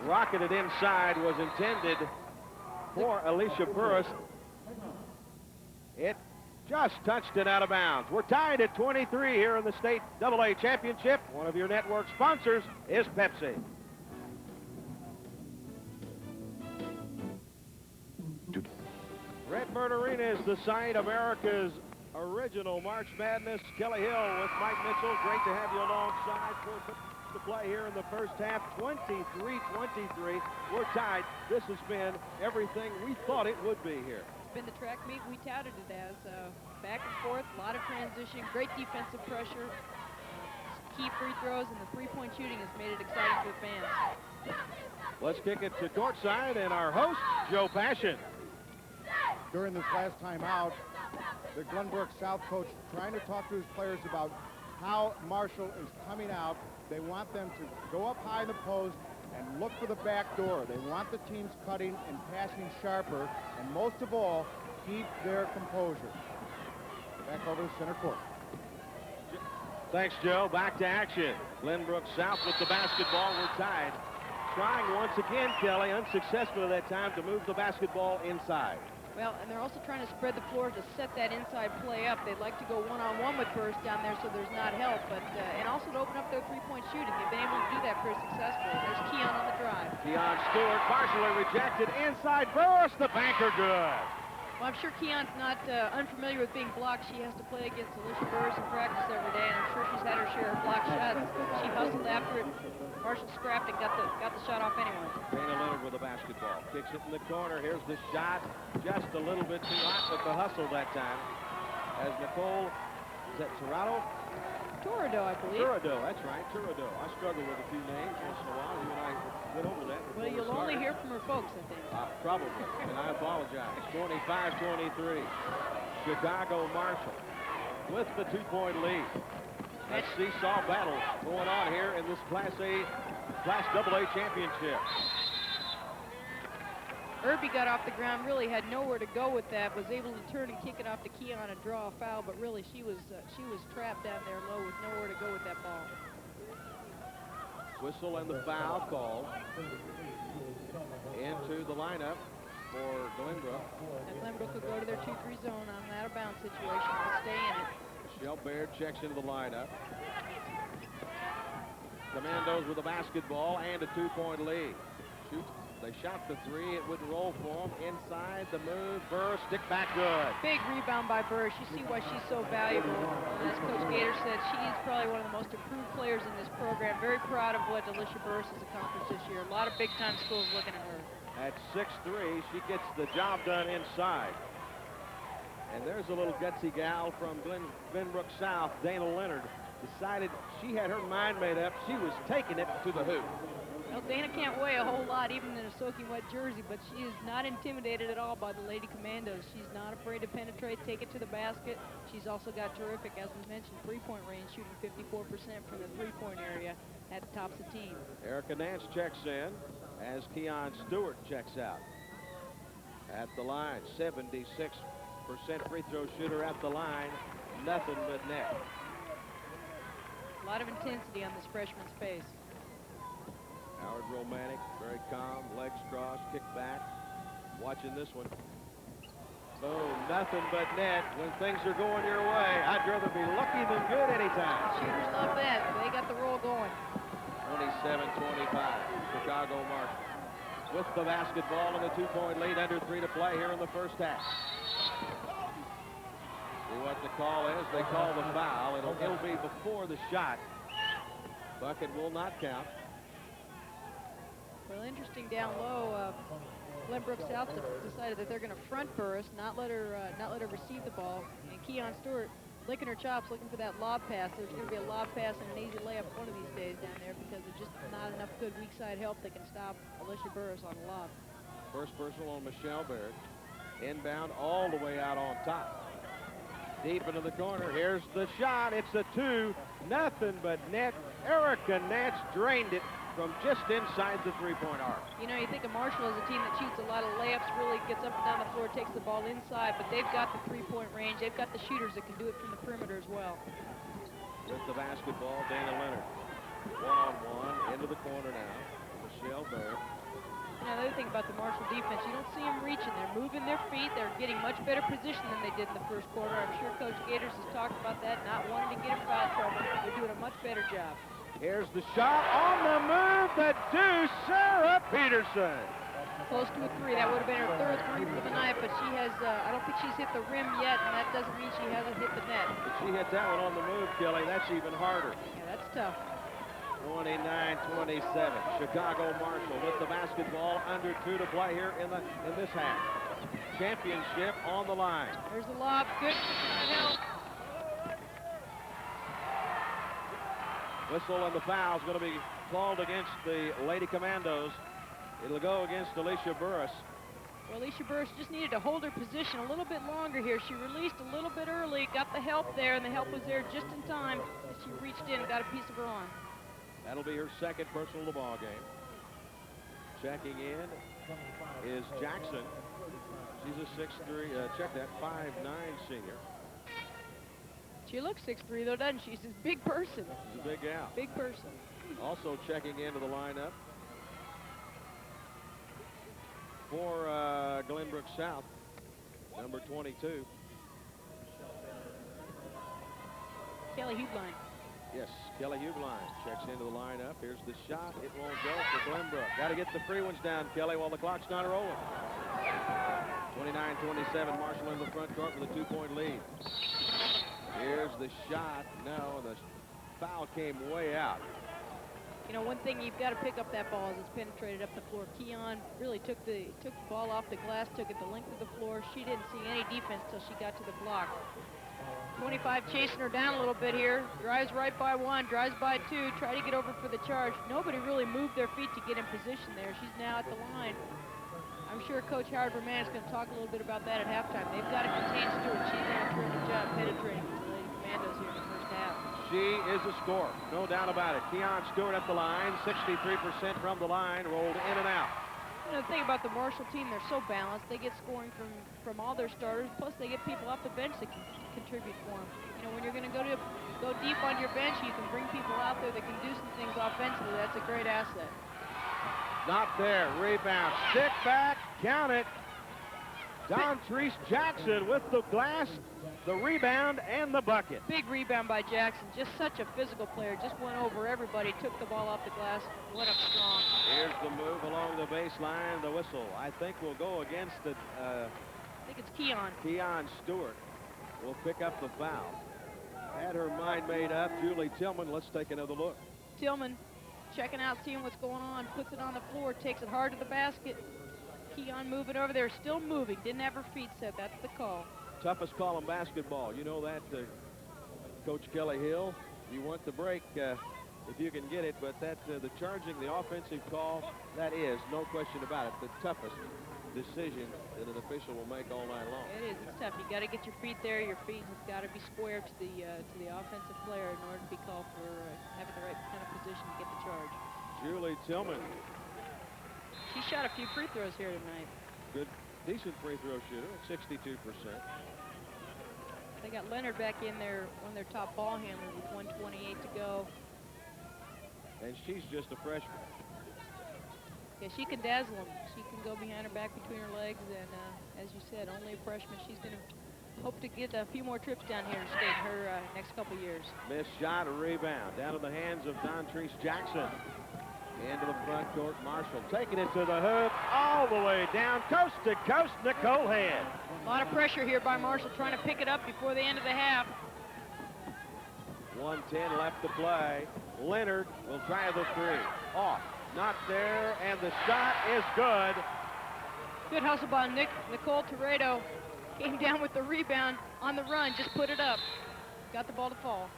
rocketed inside was intended for Alicia Burris. It just touched it out of bounds. We're tied at 23 here in the state AA championship. One of your network sponsors is Pepsi. Redbird Arena is the site of America's original March Madness. Kelly Hill with Mike Mitchell. Great to have you alongside for the play here in the first half. 23-23. We're tied. This has been everything we thought it would be here. It's been the track meet we touted it as. Back and forth, a lot of transition, great defensive pressure, key free throws, and the three-point shooting has made it exciting for the fans. Let's kick it to courtside and our host, Joe Passion. During this last time out, the Glenbrook South coach trying to talk to his players about how Marshall is coming out. They want them to go up high in the post and look for the back door. They want the teams cutting and passing sharper, and most of all, keep their composure. Back over to center court. Thanks, Joe. Back to action. Glenbrook South with the basketball. We're tied. Trying once again, Kelly, unsuccessful at that time to move the basketball inside. Well, and they're also trying to spread the floor to set that inside play up. They'd like to go one-on-one with Burris down there so there's not help, but and also to open up their three-point shooting. They've been able to do that pretty successfully. There's Keon on the drive. Keon Stewart partially rejected inside. Burris, the banker, good. Well, I'm sure Keon's not unfamiliar with being blocked. She has to play against Alicia Burris in practice every day, and I'm sure she's had her share of block shots. She hustled after it. Marshall scrapped and got the shot off anyway. Dana Leonard with the basketball. Kicks it in the corner. Here's the shot. Just a little bit too hot with the hustle that time. As Nicole, is that Serrato? Turado, I believe. Turado, that's right, Turado. I struggle with a few names once in a while. You and I went over that. Well, you'll only hear from her folks, I think. Probably, and I apologize. 25-23. Chicago Marshall with the two-point lead. That seesaw battle going on here in this Class AA championship. Irby got off the ground, really had nowhere to go with that, was able to turn and kick it off to Keon and draw a foul, but really she was trapped down there low with nowhere to go with that ball. Whistle and the foul called. Into the lineup for Glenbrook. Now Glenbrook will go to their 2-3 zone on an out-of-bounds situation. They'll stay in it. Michelle Baird checks into the lineup. Commandos with a basketball and a 2-point lead. They shot the three. It wouldn't roll for them. Inside the move. Burr, stick back good. Big rebound by Burr. You see why she's so valuable. As Coach Gator said, she is probably one of the most improved players in this program. Very proud of what Alicia Burris has accomplished this year. A lot of big-time schools looking at her. At 6'3", she gets the job done inside. And there's a little gutsy gal from Glenbrook South, Dana Leonard, decided she had her mind made up. She was taking it to the hoop. Well, Dana can't weigh a whole lot, even in a soaking wet jersey, but she is not intimidated at all by the Lady Commandos. She's not afraid to penetrate, take it to the basket. She's also got terrific, as we mentioned, three-point range, shooting 54% from the three-point area at the tops of the team. Erica Nance checks in as Keon Stewart checks out. At the line, 76% free throw shooter at the line, nothing but net. A lot of intensity on this freshman's face. Howard Romantic, very calm, legs crossed, kick back. Watching this one. Boom, nothing but net when things are going your way. I'd rather be lucky than good anytime. Shooters love that. They got the roll going. 27-25, Chicago Marshall. With the basketball and a 2-point lead, under 3 to play here in the first half. See what the call is. They call the foul. It'll be before the shot. Bucket will not count. Well, interesting down low. Glenbrook South decided that they're going to front Burris, not let her receive the ball. And Keon Stewart licking her chops, looking for that lob pass. There's going to be a lob pass and an easy layup one of these days down there because there's just not enough good weak side help that can stop Alicia Burris on the lob. First personal on Michelle Baird. Inbound all the way out on top. Deep into the corner. Here's the shot. It's a 2. Nothing but net. Erica Nance drained it from just inside the three-point arc. You know, you think of Marshall as a team that shoots a lot of layups, really gets up and down the floor, takes the ball inside, but they've got the three-point range. They've got the shooters that can do it from the perimeter as well. With the basketball, Dana Leonard. One-on-one, into the corner now. Michelle Baird. You know, the other thing about the Marshall defense, you don't see them reaching. They're moving their feet. They're getting much better position than they did in the first quarter. I'm sure Coach Gators has talked about that, not wanting to get in foul trouble. They're doing a much better job. Here's the shot on the move, the deuce, Sarah Peterson. Close to a 3. That would have been her third 3 for the night, but she has, I don't think she's hit the rim yet, and that doesn't mean she hasn't hit the net. If she hit that one on the move, Kelly, that's even harder. Yeah, that's tough. 29-27. Chicago Marshall with the basketball, under 2 to play here in this half. Championship on the line. There's the lob. Good. Whistle and the foul is going to be called against the Lady Commandos. It'll go against Alicia Burris. Well, Alicia Burris just needed to hold her position a little bit longer here. She released a little bit early, got the help there, and the help was there just in time. She reached in and got a piece of her on. That'll be her second personal of the ball game. Checking in is Jackson. She's a 6'3", check that, 5'9" senior. She looks 6'3", though, doesn't she? She's a big person. She's a big gal. Big person. Also checking into the lineup for Glenbrook South, number 22. Kelly Hubline. Yes, Kelly Hubline checks into the lineup. Here's the shot. It won't go for Glenbrook. Got to get the free ones down, Kelly, while the clock's not rolling. 29-27, Marshall in the front court with a 2-point lead. Here's the shot. No, and the foul came way out. You know, one thing you've got to pick up that ball as it's penetrated up the floor. Keon really took the ball off the glass, took it the length of the floor. She didn't see any defense till she got to the block. 25 chasing her down a little bit here. Drives right by 1, drives by 2, try to get over for the charge. Nobody really moved their feet to get in position there. She's now at the line. I'm sure Coach Howard Berman is going to talk a little bit about that at halftime. They've got to contain Stewart. She's done a terrific job penetrating the Lady Commandos here in the first half. She is a scorer, no doubt about it. Keon Stewart at the line, 63% from the line, rolled in and out. You know, the thing about the Marshall team, they're so balanced. They get scoring from all their starters, plus they get people off the bench that can contribute for them. You know, when you're going to go to go deep on your bench, you can bring people out there that can do some things offensively. That's a great asset. Not there. Rebound. Stick back. Count it. Dontrese Jackson with the glass, the rebound, and the bucket. Big rebound by Jackson. Just such a physical player. Just went over everybody, took the ball off the glass, went up strong. Here's the move along the baseline. The whistle, I think, will go against the... I think it's Keon. Keon Stewart will pick up the foul. Had her mind made up. Julie Tillman, let's take another look. Tillman checking out, seeing what's going on, puts it on the floor, takes it hard to the basket. Keon moving over there, still moving, didn't have her feet set. That's the call. Toughest call in basketball. You know that, Coach Kelly Hill. You want the break if you can get it, but that the charging, the offensive call, that is, no question about it, the toughest decision that an official will make all night long. It is. It's tough. You got to get your feet there. Your feet have got to be square to the offensive player in order to be called for having the right kind of position to get the charge. Julie Tillman. She shot a few free throws here tonight. Good, decent free throw shooter at 62%. They got Leonard back in there, one of their top ball handlers with 1:28 to go. And she's just a freshman. Yeah, she can dazzle them. She can go behind her back between her legs, and as you said, only a freshman. She's going to hope to get a few more trips down here to state in her next couple years. Missed shot, a rebound. Down in the hands of Dontrese Jackson. Into the front court, Marshall taking it to the hoop, all the way down, coast to coast, Nicole Head. A lot of pressure here by Marshall, trying to pick it up before the end of the half. 1:10 left to play. Leonard will try the three. Off, not there, and the shot is good. Good hustle by Nicole Toredo. Came down with the rebound on the run, just put it up. Got the ball to fall.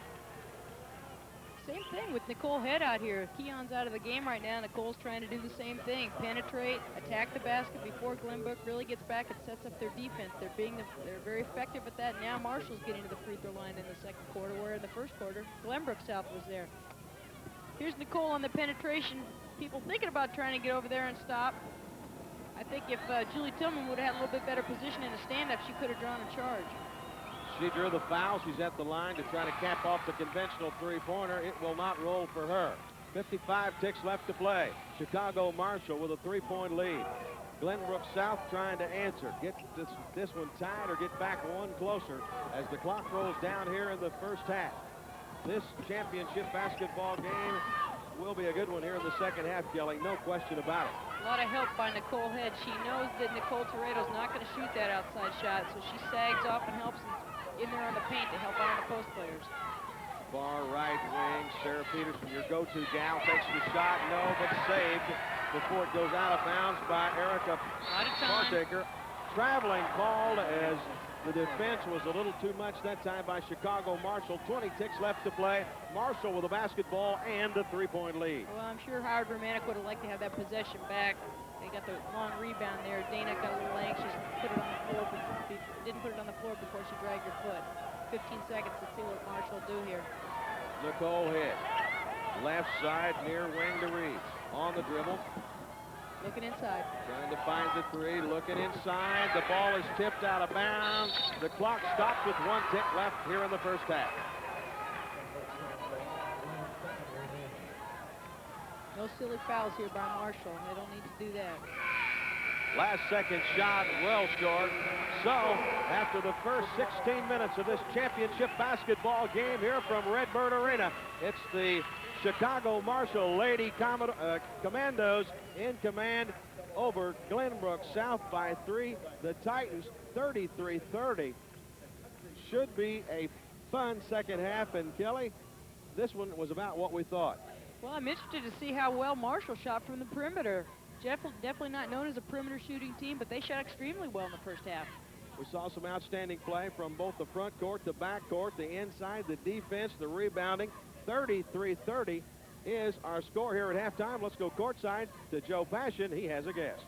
Same thing with Nicole Head out here. Keon's out of the game right now. Nicole's trying to do the same thing. Penetrate, attack the basket before Glenbrook really gets back and sets up their defense. They're very effective at that. Now Marshall's getting to the free throw line in the second quarter, where in the first quarter, Glenbrook South was there. Here's Nicole on the penetration. People thinking about trying to get over there and stop. I think if Julie Tillman would have had a little bit better position in a stand-up, she could have drawn a charge. She drew the foul. She's at the line to try to cap off the conventional three-pointer. It will not roll for her. 55 ticks left to play. Chicago Marshall with a three-point lead. Glenbrook South trying to answer. Get this one tied or get back one closer as the clock rolls down here in the first half. This championship basketball game will be a good one here in the second half, Kelly. No question about it. A lot of help by Nicole Head. She knows that Nicole Toredo's not going to shoot that outside shot, so she sags off and helps in there on the paint to help out on the post players. Far right wing, Sarah Peterson, your go-to gal, takes the shot, no, but saved before it goes out of bounds by Erica Partaker. Traveling called as the defense was a little too much that time by Chicago Marshall. 20 ticks left to play. Marshall with a basketball and a three-point lead. Well, I'm sure Howard Romanek would have liked to have that possession back. They got the long rebound there. Dana got a little anxious, put it on the floor, didn't put it on the floor before she dragged her foot. 15 seconds to see what Marshall do here. Nicole Head, left side near wing to Reeves. On the dribble. Looking inside. Trying to find the three, looking inside. The ball is tipped out of bounds. The clock stops with 1 tick left here in the first half. No silly fouls here by Marshall. They don't need to do that. Last second shot, well short. So, after the first 16 minutes of this championship basketball game here from Redbird Arena, it's the Chicago Marshall Lady Commandos in command over Glenbrook South by 3. The Titans 33-30. Should be a fun second half, and Kelly, this one was about what we thought. Well, I'm interested to see how well Marshall shot from the perimeter. Definitely not known as a perimeter shooting team, but they shot extremely well in the first half. We saw some outstanding play from both the front court, the back court, the inside, the defense, the rebounding. 33-30 is our score here at halftime. Let's go courtside to Joe Passion. He has a guest.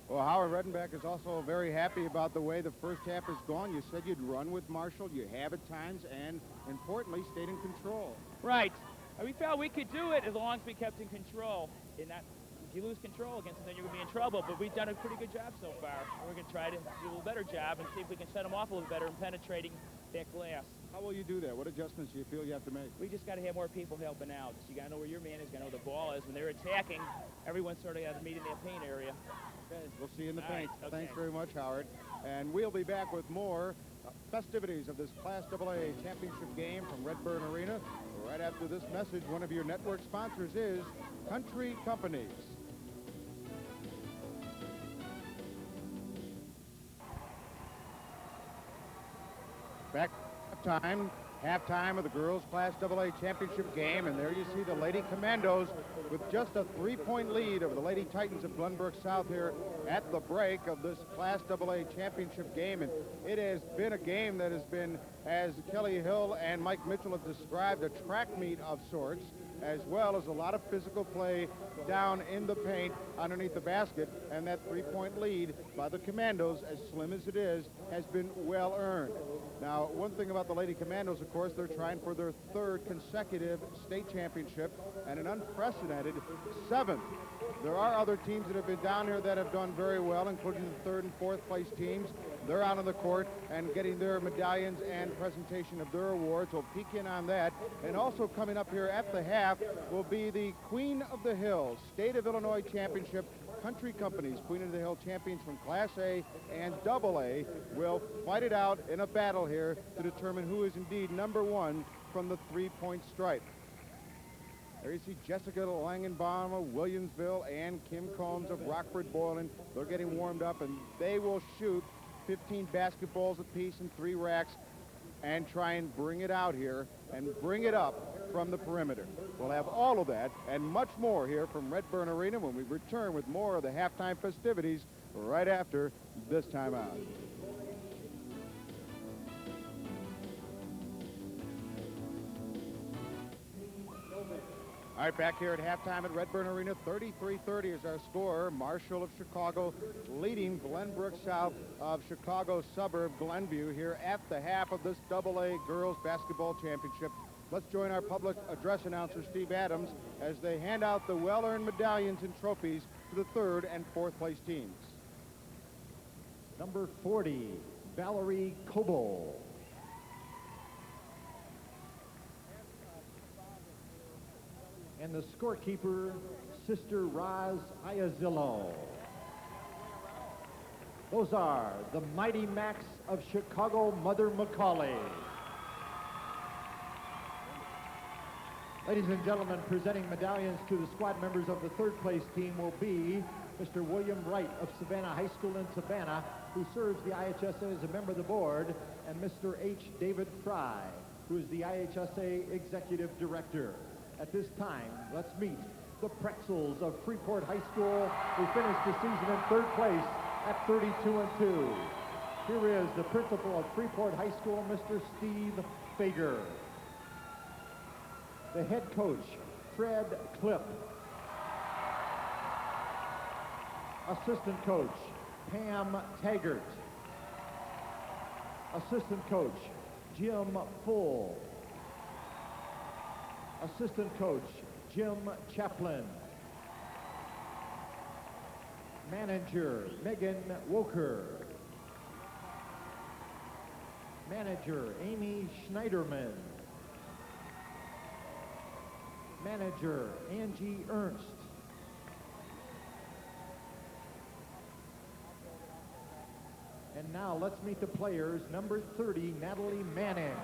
Well, Howard Redenbach is also very happy about the way the first half has gone. You said you'd run with Marshall. You have at times, and importantly, stayed in control. Right. We felt we could do it as long as we kept in control. And that, if you lose control against them, then you're going to be in trouble. But we've done a pretty good job so far. We're going to try to do a little better job and see if we can set them off a little better in penetrating that glass. How will you do that? What adjustments do you feel you have to make? We just got to have more people helping out. So you got to know where your man is, got to know where the ball is. When they're attacking, everyone's sort of got to meet in their paint area. Okay, we'll see you in the All paint. right, okay. Thanks very much, Howard. And we'll be back with more festivities of this Class AA championship game from Redburn Arena. Right after this message, one of your network sponsors is Country Companies. Back halftime of the girls Class AA championship game, and there you see the Lady Commandos with just a 3-point lead over the Lady Titans of Glenbrook South here at the break of this Class AA championship game. And it has been a game that has been, as Kelly Hill and Mike Mitchell have described, a track meet of sorts, as well as a lot of physical play down in the paint underneath the basket. And that 3-point lead by the Commandos, as slim as it is, has been well earned. Now, one thing about the Lady Commandos, of course, they're trying for their 3rd consecutive state championship and an unprecedented 7th. There are other teams that have been down here that have done very well, including the 3rd and 4th place teams. They're out on the court and getting their medallions and presentation of their awards. We'll peek in on that. And also coming up here at the half will be the Queen of the Hills State of Illinois Championship. Country Companies, Queen of the Hill champions from Class A and AA, will fight it out in a battle here to determine who is indeed #1 from the 3-point stripe. There you see Jessica Langenbaum of Williamsville and Kim Combs of Rockford Boylan. They're getting warmed up, and they will shoot 15 basketballs apiece in 3 racks and try and bring it out here and bring it up from the perimeter. We'll have all of that and much more here from Redburn Arena when we return with more of the halftime festivities right after this timeout. All right, back here at halftime at Redburn Arena, 33-30 is our score. Marshall of Chicago leading Glenbrook South of Chicago suburb Glenview here at the half of this AA Girls Basketball Championship. Let's join our public address announcer, Steve Adams, as they hand out the well-earned medallions and trophies to the 3rd and 4th place teams. Number 40, Valerie Coble. And the scorekeeper, Sister Raz Ayazillo. Those are the Mighty Macs of Chicago, Mother McCauley. Ladies and gentlemen, presenting medallions to the squad members of the 3rd place team will be Mr. William Wright of Savannah High School in Savannah, who serves the IHSA as a member of the board, and Mr. H. David Fry, who is the IHSA Executive Director. At this time, let's meet the Pretzels of Freeport High School, who finished the season in 3rd place at 32-2. Here is the principal of Freeport High School, Mr. Steve Fager. The head coach, Fred Klipp. Assistant coach, Pam Taggart. Assistant coach, Jim Full. Assistant coach, Jim Chaplin. Manager, Megan Woker. Manager, Amy Schneiderman. Manager, Angie Ernst. And now let's meet the players. Number 30, Natalie Manning.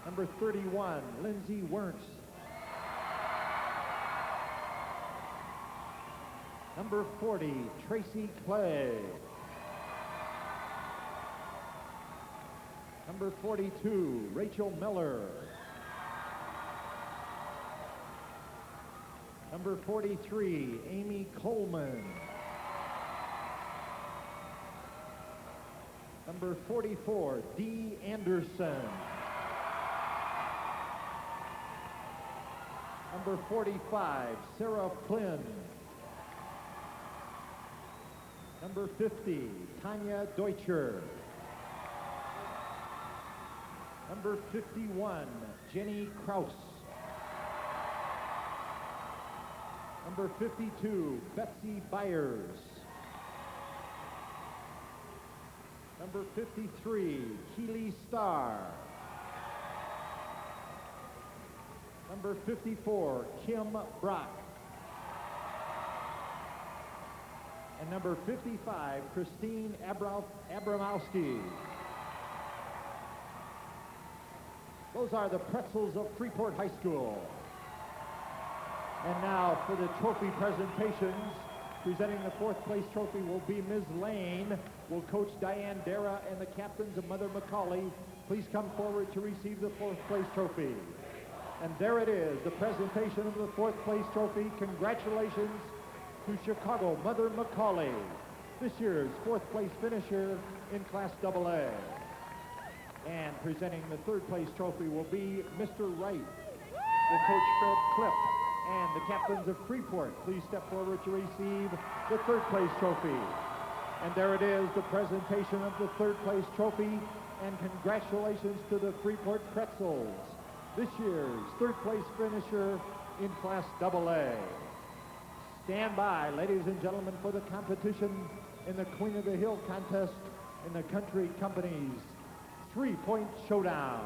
Number 31, Lindsay Wernz. Number 40, Tracy Clay. Number 42, Rachel Miller. Number 43, Amy Coleman. Number 44, Dee Anderson. Number 45, Sarah Flynn. Number 50, Tanya Deutscher. Number 51, Jenny Kraus. Number 52, Betsy Byers. number 53, Keely Starr. Number 54, Kim Brock. And number 55, Christine Abramowski. Those are the Pretzels of Freeport High School. And now for the trophy presentations, presenting the fourth place trophy will be Ms. Lane, will coach Diane Dara and the captains of Mother McCauley. Please come forward to receive the fourth place trophy. And there it is, the presentation of the fourth place trophy. Congratulations to Chicago Mother McCauley, this year's fourth place finisher in Class AA. And presenting the third place trophy will be Mr. Wright, will coach Fred Clip. And the captains of Freeport, please step forward to receive the third place trophy. And there it is, the presentation of the third place trophy. And congratulations to the Freeport Pretzels, this year's third place finisher in Class AA. Stand by, ladies and gentlemen, for the competition in the Queen of the Hill contest in the Country Company's three-point showdown.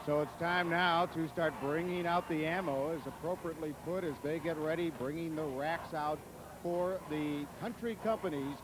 So it's time now to start bringing out the ammo, as appropriately put, as they get ready, bringing the racks out for the Country Company's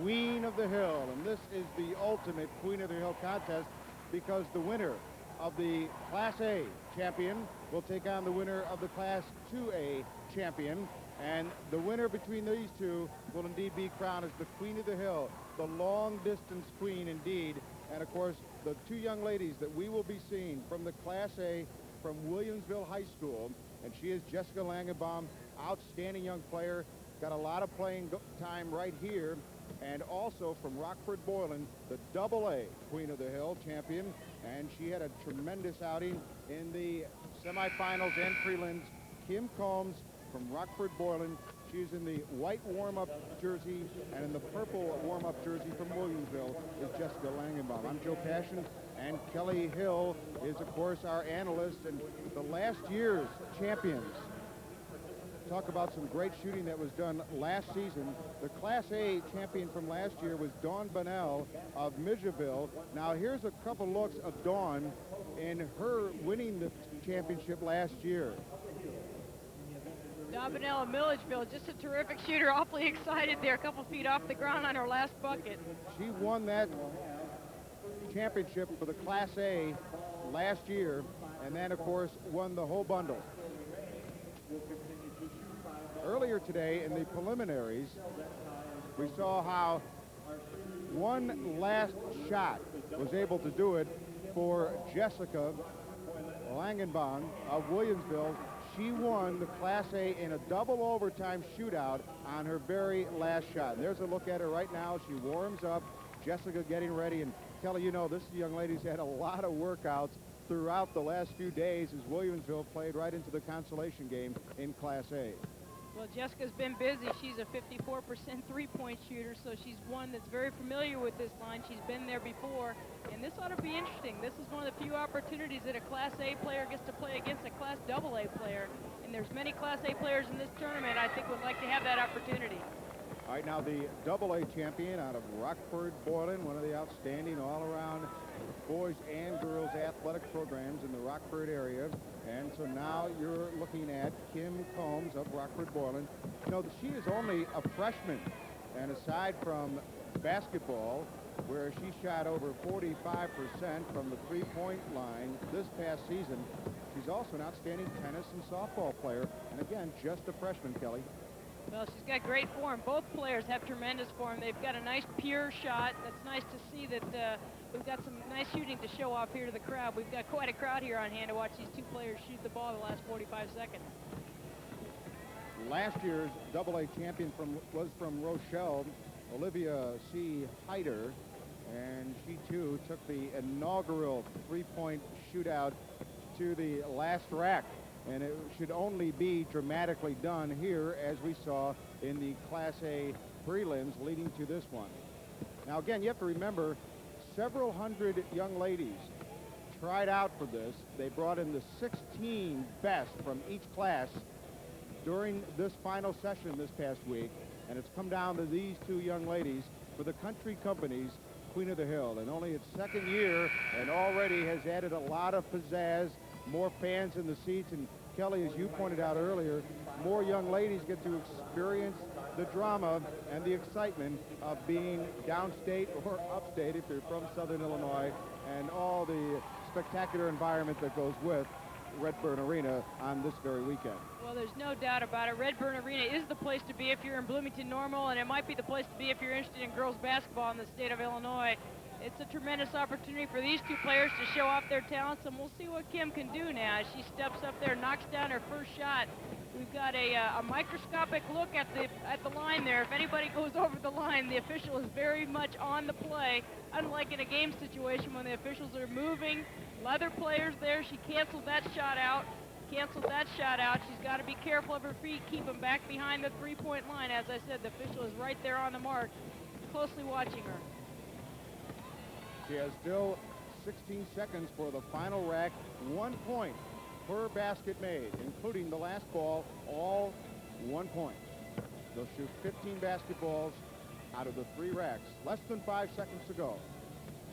Queen of the Hill. And this is the ultimate Queen of the Hill contest, because the winner of the Class A champion will take on the winner of the Class 2A champion. And the winner between these two will indeed be crowned as the Queen of the Hill, the long-distance queen indeed. And, of course, the two young ladies that we will be seeing from the Class A from Williamsville High School, and she is Jessica Langenbaum, outstanding young player, got a lot of playing time right here, and also from Rockford Boylan, the AA Queen of the Hill champion, and she had a tremendous outing in the semifinals and prelims. Kim Combs from Rockford Boylan. She's in the white warm-up jersey, and in the purple warm-up jersey from Williamsville is Jessica Langenbaum. I'm Joe Passion, and Kelly Hill is, of course, our analyst, and the last year's champions. Talk about some great shooting that was done last season. The Class A champion from last year was Dawn Bunnell of Midgeville. Now here's a couple looks of Dawn in her winning the championship last year. Dawn Bunnell of Milledgeville, just a terrific shooter, awfully excited there, a couple feet off the ground on her last bucket. She won that championship for the Class A last year, and then, of course, won the whole bundle. Earlier today in the preliminaries, we saw how one last shot was able to do it for Jessica Langenbaum of Williamsville. She won the Class A in a double overtime shootout on her very last shot. And there's a look at her right now. She warms up. Jessica getting ready. And Kelly, you know, this young lady's had a lot of workouts throughout the last few days as Williamsville played right into the consolation game in Class A. Well, Jessica's been busy. She's a 54% three-point shooter, so she's one that's very familiar with this line. She's been there before, and this ought to be interesting. This is one of the few opportunities that a Class A player gets to play against a Class AA player, and there's many Class A players in this tournament I think would like to have that opportunity. All right, now the AA champion out of Rockford Boylan, one of the outstanding all-around boys and girls athletic programs in the Rockford area. And so now you're looking at Kim Combs of Rockford Boylan. You know, she is only a freshman, and aside from basketball, where she shot over 45% from the three-point line this past season, she's also an outstanding tennis and softball player, and again, just a freshman, Kelly. Well, she's got great form. Both players have tremendous form. They've got a nice pure shot. That's nice to see that we've got some nice shooting to show off here to the crowd. We've got quite a crowd here on hand to watch these two players shoot the ball the last 45 seconds. Last year's AA champion was from Rochelle, Olivia C. Hyder, and she too took the inaugural three-point shootout to the last rack. And it should only be dramatically done here, as we saw in the Class A prelims leading to this one. Now, again, you have to remember, several hundred young ladies tried out for this. They brought in the 16 best from each class during this final session this past week, and it's come down to these two young ladies for the Country Company's Queen of the Hill. And only its second year, and already has added a lot of pizzazz, more fans in the seats, and Kelly, as you pointed out earlier, more young ladies get to experience the drama and the excitement of being downstate or upstate if you're from Southern Illinois, and all the spectacular environment that goes with Redburn Arena on this very weekend. Well, there's no doubt about it. Redburn Arena is the place to be if you're in Bloomington Normal, and it might be the place to be if you're interested in girls basketball in the state of Illinois. It's a tremendous opportunity for these two players to show off their talents, and we'll see what Kim can do now. She steps up there, knocks down her first shot. We've got a microscopic look at the line there. If anybody goes over the line, the official is very much on the play, unlike in a game situation when the officials are moving. Other players there, she canceled that shot out. She's got to be careful of her feet, keep them back behind the three-point line. As I said, the official is right there on the mark, closely watching her. She has still 16 seconds for the final rack. 1 point per basket made, including the last ball, all 1 point. They'll shoot 15 basketballs out of the 3 racks. Less than 5 seconds to go.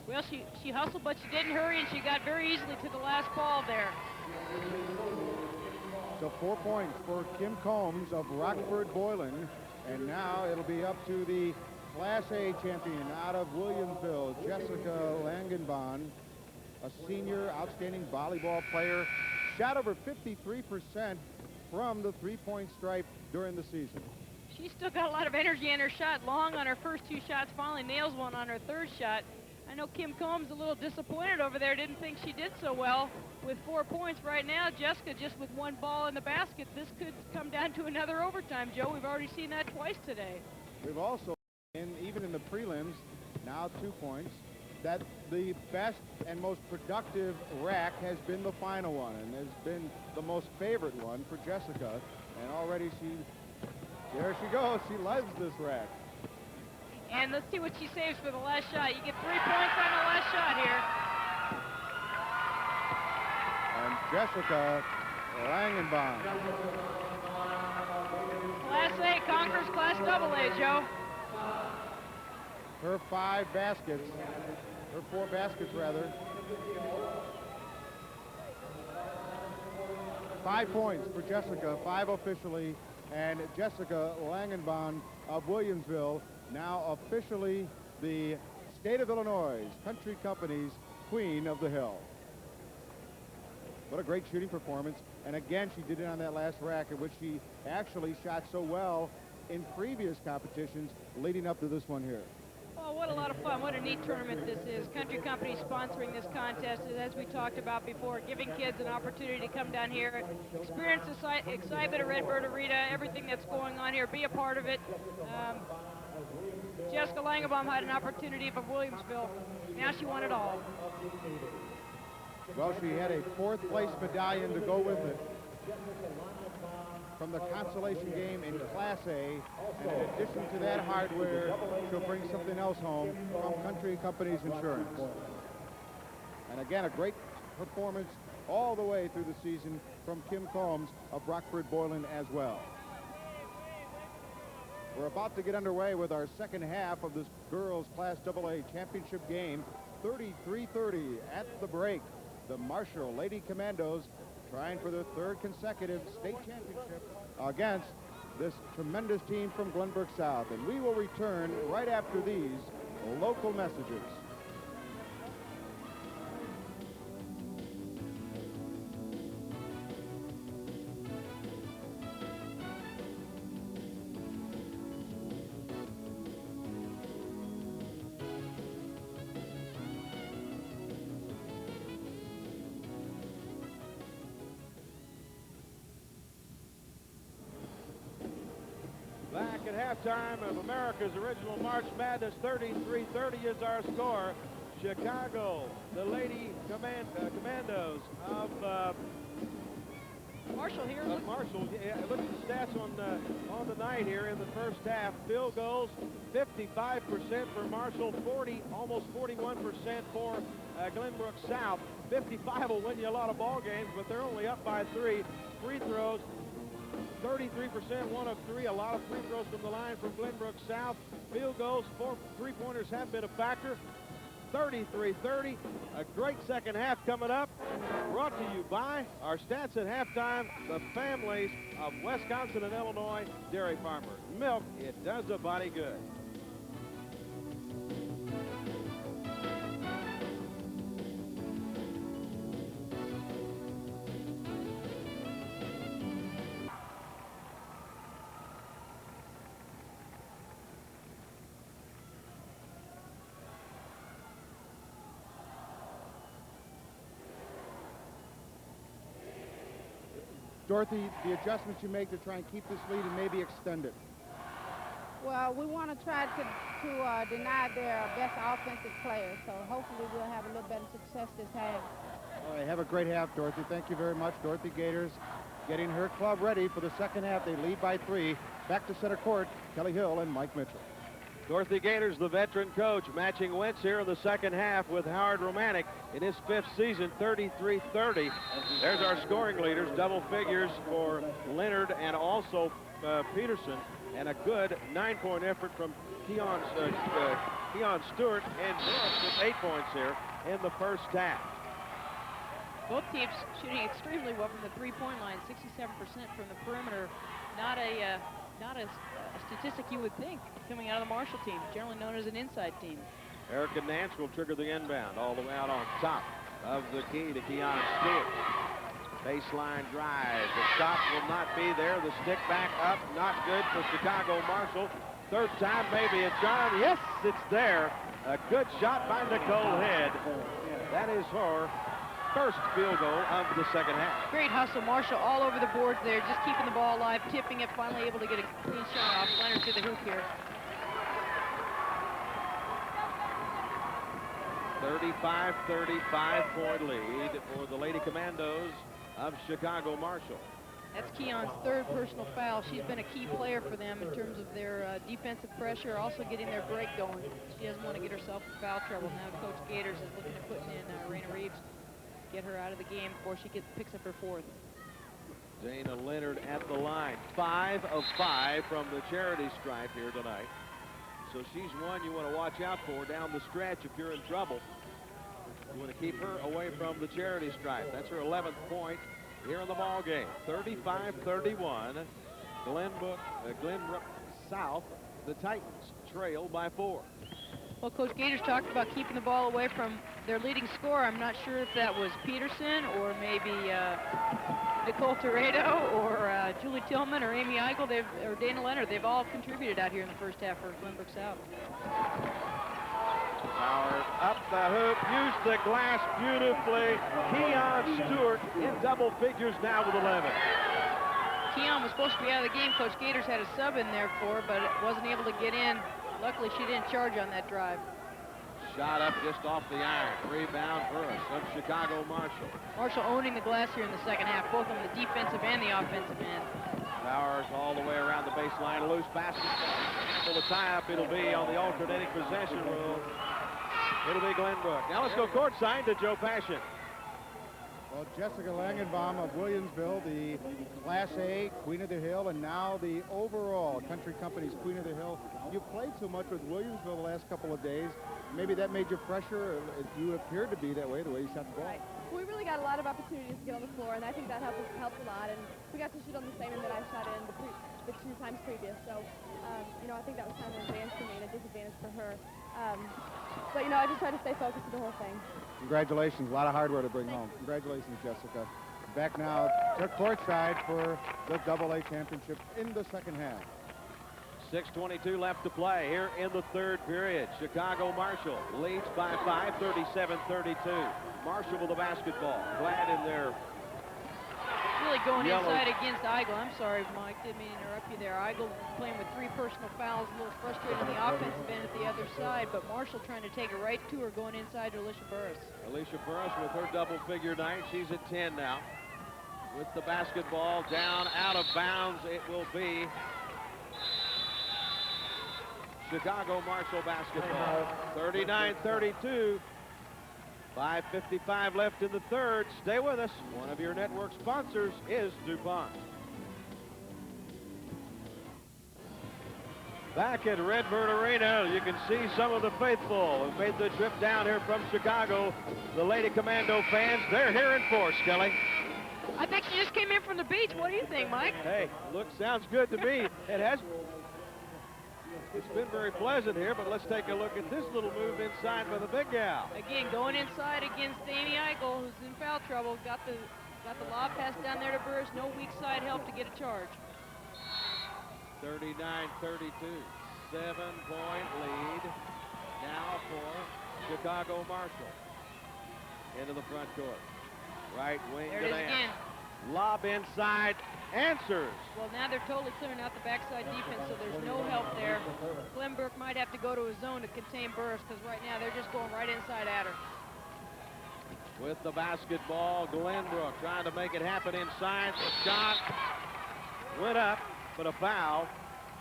Well, she hustled, but she didn't hurry, and she got very easily to the last ball there. So 4 points for Kim Combs of Rockford Boylan, and now it'll be up to the Class A champion out of Williamsville, Jessica Langenbahn, a senior, outstanding volleyball player, shot over 53% from the three-point stripe during the season. She's still got a lot of energy in her shot, long on her first 2 shots, finally nails one on her 3rd shot. I know Kim Combs a little disappointed over there, didn't think she did so well with 4 points right now. Jessica just with 1 ball in the basket. This could come down to another overtime, Joe. We've already seen that twice today. We've also, even in the prelims, now 2 points, that the best and most productive rack has been the final one, and has been the most favorite one for Jessica. And already there she goes, she loves this rack. And let's see what she saves for the last shot. You get 3 points on the last shot here. And Jessica Langenbahn. Class A conquers Class AA, Joe. Her 4 baskets rather. 5 points for Jessica, 5 officially, and Jessica Langenbahn of Williamsville, now officially the state of Illinois Country Company's Queen of the Hill. What a great shooting performance. And again, she did it on that last rack, in which she actually shot so well in previous competitions leading up to this one here. Oh, what a lot of fun. What a neat tournament this is. Country Company sponsoring this contest, as we talked about before, giving kids an opportunity to come down here, experience the excitement of Redbird Arena, everything that's going on here, be a part of it. Jessica Langenbaum had an opportunity for Williamsville. Now she won it all. Well, she had a 4th place medallion to go with it from the consolation game in Class A, and in addition to that hardware, she'll bring something else home from Country Company's insurance. And again, a great performance all the way through the season from Kim Combs of Rockford Boylan as well. We're about to get underway with our second half of this girls Class AA championship game. 33-30 at the break. The Marshall Lady Commandos trying for their 3rd consecutive state championship against this tremendous team from Glenbrook South. And we will return right after these local messages. Back at halftime of America's original March Madness, 33-30 is our score. Chicago, the Lady Commandos of Marshall here. Marshall. Yeah, look at the stats on the night here in the first half. Field goals, 55% for Marshall, almost 41% for Glenbrook South. 55 will win you a lot of ball games, but they're only up by 3. Free throws, 33%, 1 of 3. A lot of free throws from the line from Glenbrook South. Field goals, 4 three-pointers have been a factor. 33-30. A great second half coming up. Brought to you by our stats at halftime, the families of Wisconsin and Illinois dairy farmers. Milk, it does a body good. Dorothy, the adjustments you make to try and keep this lead and maybe extend it. Well, we want to try to deny their best offensive players, so hopefully we'll have a little better success this half. All right, have a great half, Dorothy. Thank you very much. Dorothy Gators getting her club ready for the second half. They lead by 3. Back to center court, Kelly Hill and Mike Mitchell. Dorothy Gators, the veteran coach, matching Wentz here in the second half with Howard Romanek in his 5th season, 33-30. There's our scoring leaders, double figures for Leonard and also Peterson, and a good 9-point effort from Keon Stewart and Norris with 8 points here in the first half. Both teams shooting extremely well from the three-point line, 67% from the perimeter. Not a statistic you would think coming out of the Marshall team, generally known as an inside team. Erica Nance will trigger the inbound all the way out on top of the key to Keon Stewart. Baseline drive. The stop will not be there. The stick back up, not good for Chicago Marshall. Third time, maybe a charm. Yes, it's there. A good shot by Nicole Head. That is her first field goal of the second half. Great hustle. Marshall all over the boards there, just keeping the ball alive, tipping it, finally able to get a clean shot off. Leonard to the hoop here. 35-35 point lead for the Lady Commandos of Chicago Marshall. That's Keon's 3rd personal foul. She's been a key player for them in terms of their defensive pressure, also getting their break going. She doesn't want to get herself in foul trouble. Now Coach Gators is looking at putting in Raina Reeves, get her out of the game before she picks up her 4th. Dana Leonard at the line. 5 of 5 from the charity stripe here tonight. So she's one you want to watch out for down the stretch if you're in trouble. You want to keep her away from the charity stripe. That's her 11th point here in the ball game. 35-31. Glenbrook South. The Titans trail by 4. Well, Coach Gators talked about keeping the ball away from their leading scorer. I'm not sure if that was Peterson or maybe Nicole Toredo or Julie Tillman or Amy Eichel or Dana Leonard. They've all contributed out here in the first half for Glenbrook South. Howard up the hoop, used the glass beautifully. Keon Stewart in double figures now with 11. Keon was supposed to be out of the game. Coach Gators had a sub in there for her, but wasn't able to get in. Luckily, she didn't charge on that drive. Shot up just off the iron. Rebound Burris of Chicago Marshall. Marshall owning the glass here in the second half, both on the defensive and the offensive end. Bowers all the way around the baseline. Loose basket. For the tie-up, it'll be on the alternating possession rule. It'll be Glenbrook. Now let's go courtside to Joe Passion. Well, Jessica Langenbaum of Williamsville, the Class A Queen of the Hill, and now the overall Country Company's Queen of the Hill. You played so much with Williamsville the last couple of days. Maybe that made you fresher. You appeared to be that way, the way you shot the ball. Right. We really got a lot of opportunities to get on the floor, and I think that helped a lot. And we got to shoot on the same end that I shot in the 2 times previous. So, you know, I think that was kind of an advantage for me and a disadvantage for her. But, you know, I just tried to stay focused through the whole thing. Congratulations. A lot of hardware to bring home. Congratulations, Jessica. Back now to courtside for the AA championship in the second half. 6:22 left to play here in the third period. Chicago Marshall leads by 5, 37-32. Marshall with the basketball. Glad in there. Really going Yellow. inside against Eigel. I'm sorry, Mike, didn't mean to interrupt you there. Eigel playing with 3 personal fouls, a little frustrated on the offensive end at the other side, but Marshall trying to take it right to her, going inside to Alicia Burris. Alicia Burris with her double-figure night. She's at 10 now. With the basketball down, out of bounds, it will be Chicago Marshall basketball. 39-32. 5:55 left in the third. Stay with us. One of your network sponsors is DuPont. Back at Redbird Arena, you can see some of the faithful who made the trip down here from Chicago. The Lady Commando fans, they're here in force, Kelly. I think she just came in from the beach. What do you think, Mike? Hey, sounds good to me. It's been very pleasant here, but let's take a look at this little move inside by the big gal. Again, going inside against Amy Eigel, who's in foul trouble. Got the lob pass down there to Burris. No weak side help to get a charge. 39-32, 7-point lead now for Chicago Marshall. Into the front court. Right wing there to it is Nance. again. Lob inside, answers. Well, now they're totally clearing out the backside defense, so there's no help there. Glenbrook might have to go to a zone to contain Burris, because right now they're just going right inside at her. With the basketball, Glenbrook trying to make it happen inside. The shot went up, but a foul.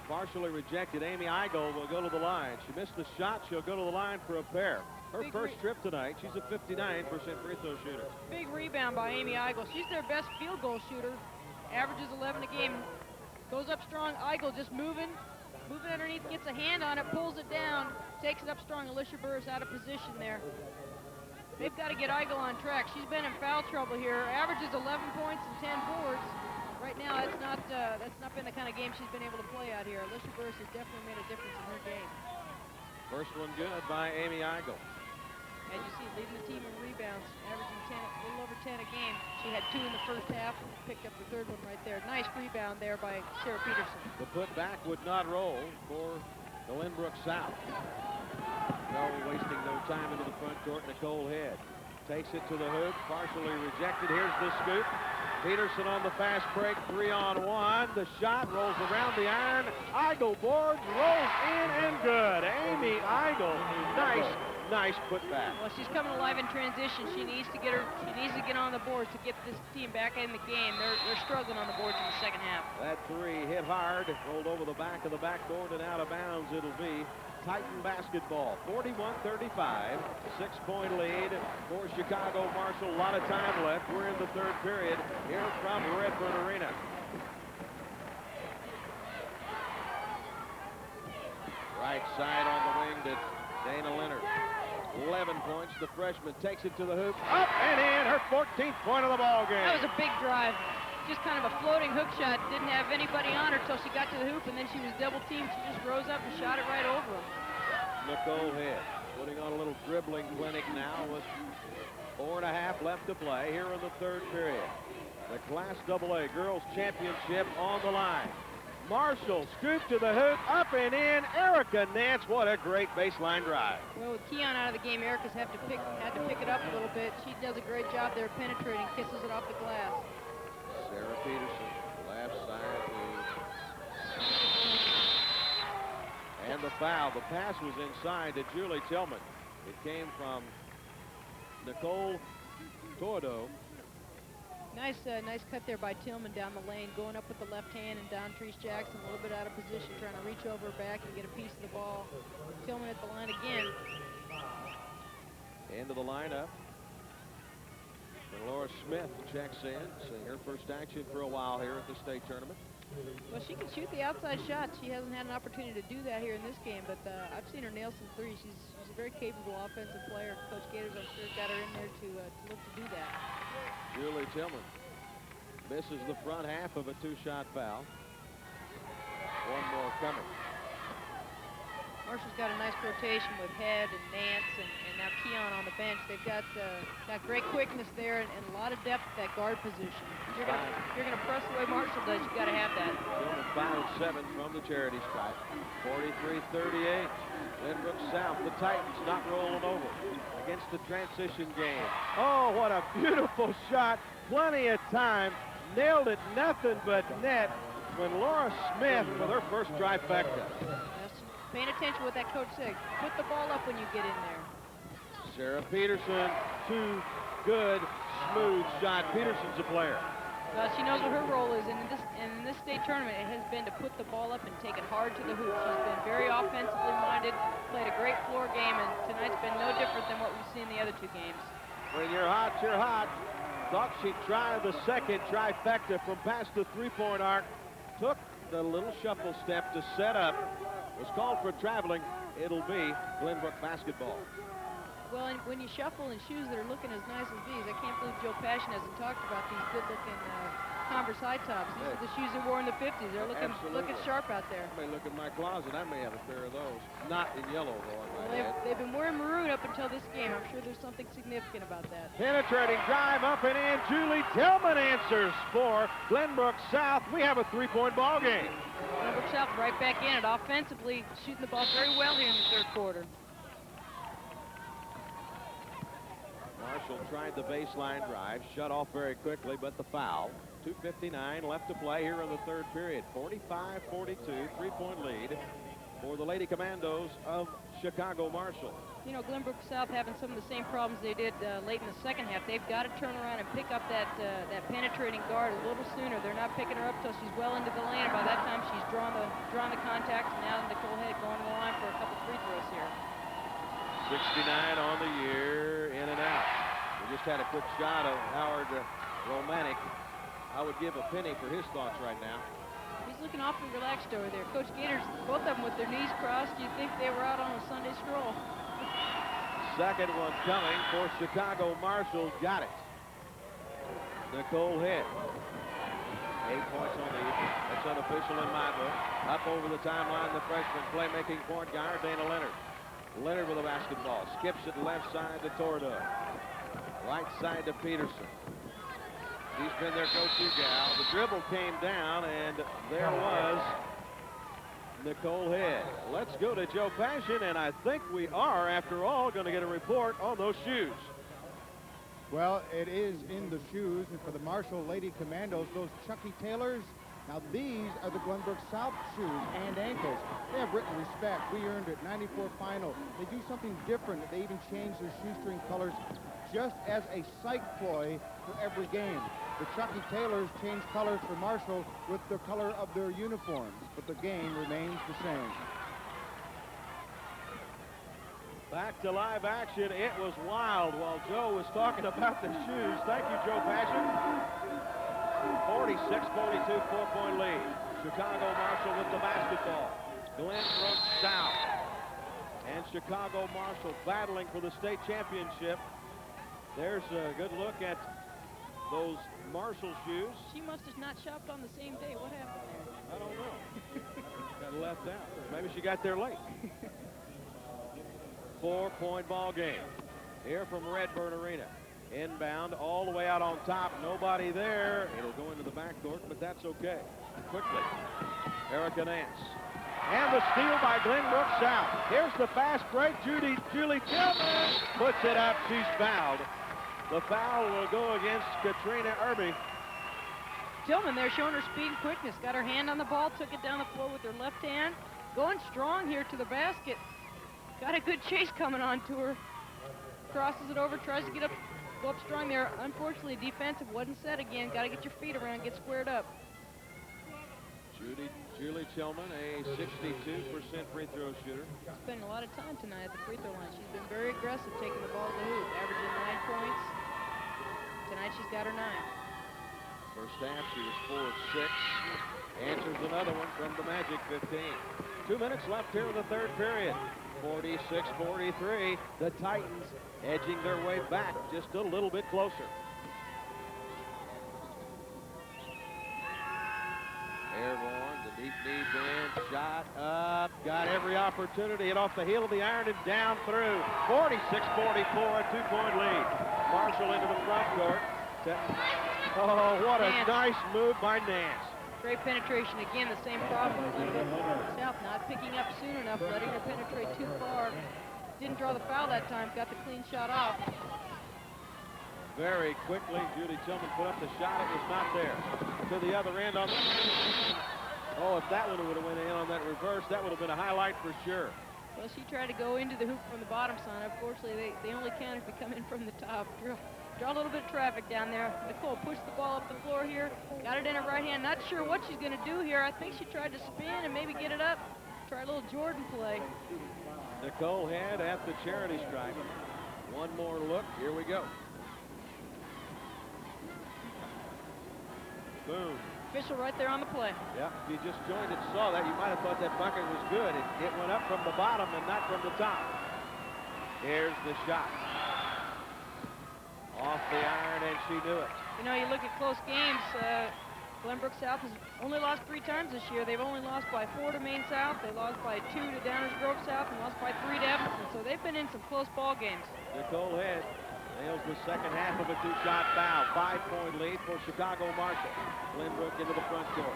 Partially rejected. Amy Eigel will go to the line. She missed the shot. She'll go to the line for a pair. Her first trip tonight. She's a 59% free throw shooter. Big rebound by Amy Eigel. She's their best field goal shooter. Averages 11 a game. Goes up strong. Eigel just moving underneath, gets a hand on it, pulls it down, takes it up strong. Alicia Burris out of position there. They've got to get Eigel on track. She's been in foul trouble here. Averages 11 points and 10 boards. Right now, that's not been the kind of game she's been able to play out here. Alicia Burris has definitely made a difference in her game. First one good by Amy Eigel. As you see, leading the team in rebounds, averaging 10, a little over 10 a game. She had 2 in the first half, picked up the third one right there. Nice rebound there by Sarah Peterson. The putback would not roll for Glenbrook South. No, wasting no time into the front court. Nicole Head takes it to the hoop, partially rejected. Here's the scoop. Peterson on the fast break, 3-on-1. The shot rolls around the iron. Eigel boards, rolls in, and good. Amy Eigel, nice putback. Well, she's coming alive in transition. She needs to get on the boards to get this team back in the game. They're struggling on the boards in the second half. That three hit hard, rolled over the back of the backboard and out of bounds. It'll be Titan basketball, 41-35, 6-point lead for Chicago Marshall. A lot of time left. We're in the third period here from Redbird Arena. Right side on the wing to Dana Leonard. 11 points. The freshman takes it to the hoop. Up and in. Her 14th point of the ball game. That was a big drive. Just kind of a floating hook shot. Didn't have anybody on her till she got to the hoop, and then she was double teamed. She just rose up and shot it right over him. Nicole Head putting on a little dribbling clinic now with 4.5 left to play here in the third period. The Class AA Girls Championship on the line. Marshall scoop to the hoop, up and in. Erica Nance, what a great baseline drive. Well, with Keon out of the game, Erica's had to pick it up a little bit. She does a great job there penetrating, kisses it off the glass. Sarah Peterson, left side and the foul. The pass was inside to Julie Tillman. It came from Nicole Tordo. Nice cut there by Tillman down the lane, going up with the left hand, and Don Treese Jackson a little bit out of position, trying to reach over her back and get a piece of the ball. Tillman at the line again. Into the lineup. And Laura Smith checks in, seeing her first action for a while here at the state tournament. Well, she can shoot the outside shots. She hasn't had an opportunity to do that here in this game, but I've seen her nail some threes. She's a very capable offensive player. Coach Gators, I'm sure, got her in there to look to do that. Julie Tillman misses the front half of a two-shot foul. One more coming. Marshall's got a nice rotation with Head and Nance and now Keon on the bench. They've got great quickness there and a lot of depth at that guard position. You're gonna press the way Marshall does. You've got to have that. Tillman fouled 7 from the charity stripe. 43-38. Glenbrook South. The Titans not rolling over against the transition game. Oh, what a beautiful shot! Plenty of time. Nailed it. Nothing but net. When Laura Smith with her first trifecta. Paying attention to what that coach said. Put the ball up when you get in there. Sarah Peterson, too good, smooth shot. Peterson's a player. Well, she knows what her role is, and in this state tournament, it has been to put the ball up and take it hard to the hoop. She's been very offensively minded, played a great floor game, and tonight's been no different than what we've seen in the other 2 games. When you're hot, you're hot. Thought she'd try the second trifecta from past the three-point arc. Took the little shuffle step to set up. was called for traveling. It'll be Glenbrook basketball. Well, and when you shuffle in shoes that are looking as nice as these, I can't believe Joe Passion hasn't talked about these good-looking Converse high tops. These are the shoes they wore in the 50s. They're looking sharp out there. I may look in my closet. I may have a pair of those. Not in yellow, though. Well, they've been wearing maroon up until this game. I'm sure there's something significant about that. Penetrating drive up and in. Julie Tillman answers for Glenbrook South. We have a three-point ball game. Glenbrook South right back in it offensively, shooting the ball very well here in the third quarter. Marshall tried the baseline drive, shut off very quickly, but the foul. 2:59 left to play here in the third period. 45-42, three-point lead for the Lady Commandos of Chicago Marshall. You know, Glenbrook South having some of the same problems they did late in the second half. They've got to turn around and pick up that penetrating guard a little sooner. They're not picking her up till she's well into the lane. And by that time, she's drawn the contact. And now Nicole Head going to the line for a couple free throws here. 69 on the year, in and out. We just had a quick shot of Howard Romanek. I would give a penny for his thoughts right now. He's looking awfully relaxed over there. Coach Gators, both of them with their knees crossed. You'd think they were out on a Sunday stroll. Second one coming for Chicago Marshall. Got it. Nicole Head. 8 points on the evening. That's unofficial in my book. Up over the timeline, the freshman playmaking point guard, Dana Leonard. Leonard with a basketball. Skips it left side to Tordo. Right side to Peterson. She's been their go-to gal. The dribble came down, and there was Nicole Head. Let's go to Joe Passion, and I think we are, after all, going to get a report on those shoes. Well, it is in the shoes, and for the Marshall Lady Commandos, those Chucky Taylors. Now, these are the Glenbrook South shoes and ankles. They have written respect. We earned it. 94 final. They do something different. They even change their shoestring colors just as a psych ploy for every game. The Chucky Taylors change colors for Marshall with the color of their uniforms, but the game remains the same. Back to live action. It was wild while Joe was talking about the shoes. Thank you, Joe Passion. 46-42, four-point lead. Chicago Marshall with the basketball. Glenbrook South and Chicago Marshall battling for the state championship. There's a good look at those Marshall shoes. She must have not shopped on the same day. What happened there? I don't know. Got left out. Maybe she got there late. 4-point ball game here from Redburn Arena. Inbound all the way out on top. Nobody there. It'll go into the backcourt, but that's okay. Quickly, Erica Nance. And the steal by Glenbrook South. Here's the fast break. Julie Tillman puts it up. She's fouled. The foul will go against Katrina Irby. Tillman there showing her speed and quickness. Got her hand on the ball, took it down the floor with her left hand. Going strong here to the basket. Got a good chase coming on to her. Crosses it over, tries to get up, go up strong there. Unfortunately, defensive wasn't set again. Got to get your feet around, get squared up. Julie Tillman, a 62% free throw shooter. Spending a lot of time tonight at the free throw line. She's been very aggressive taking the ball to the hoop, averaging 9 points. Tonight she's got her 9. First half, she was 4 of 6. Answers another one from the Magic 15. 2 minutes left here in the third period. 46-43. The Titans edging their way back just a little bit closer. Airborne, the deep knee bend, shot up, got every opportunity, hit off the heel of the iron and down through. 46-44, a 2-point lead. Marshall into the front court. Oh, what a nice move by Nance. Great penetration. Again, the same problem with Glenbrook South, not picking up soon enough, letting her penetrate too far. Didn't draw the foul that time, got the clean shot off. Very quickly, Judy Tillman put up the shot. It was not there. To the other end on the... Oh, if that one would have went in on that reverse, that would have been a highlight for sure. Well, she tried to go into the hoop from the bottom side. Unfortunately, they only can if they come in from the top. Draw a little bit of traffic down there. Nicole pushed the ball up the floor here. Got it in her right hand. Not sure what she's going to do here. I think she tried to spin and maybe get it up. Try a little Jordan play. Nicole Head at the charity stripe. One more look. Here we go. Boom. official right there on the play. Yeah, if you just joined and saw that, you might have thought that bucket was good. It went up from the bottom and not from the top. Here's the shot. Off the iron, and she knew it. You know, you look at close games, Glenbrook South has only lost 3 times this year. They've only lost by 4 to Maine South. They lost by 2 to Downers Grove South and lost by 3 to Evanston. So they've been in some close ball games. Nicole Head nails the second half of a 2-shot foul. 5-point lead for Chicago Marshall. Glenbrook into the front court.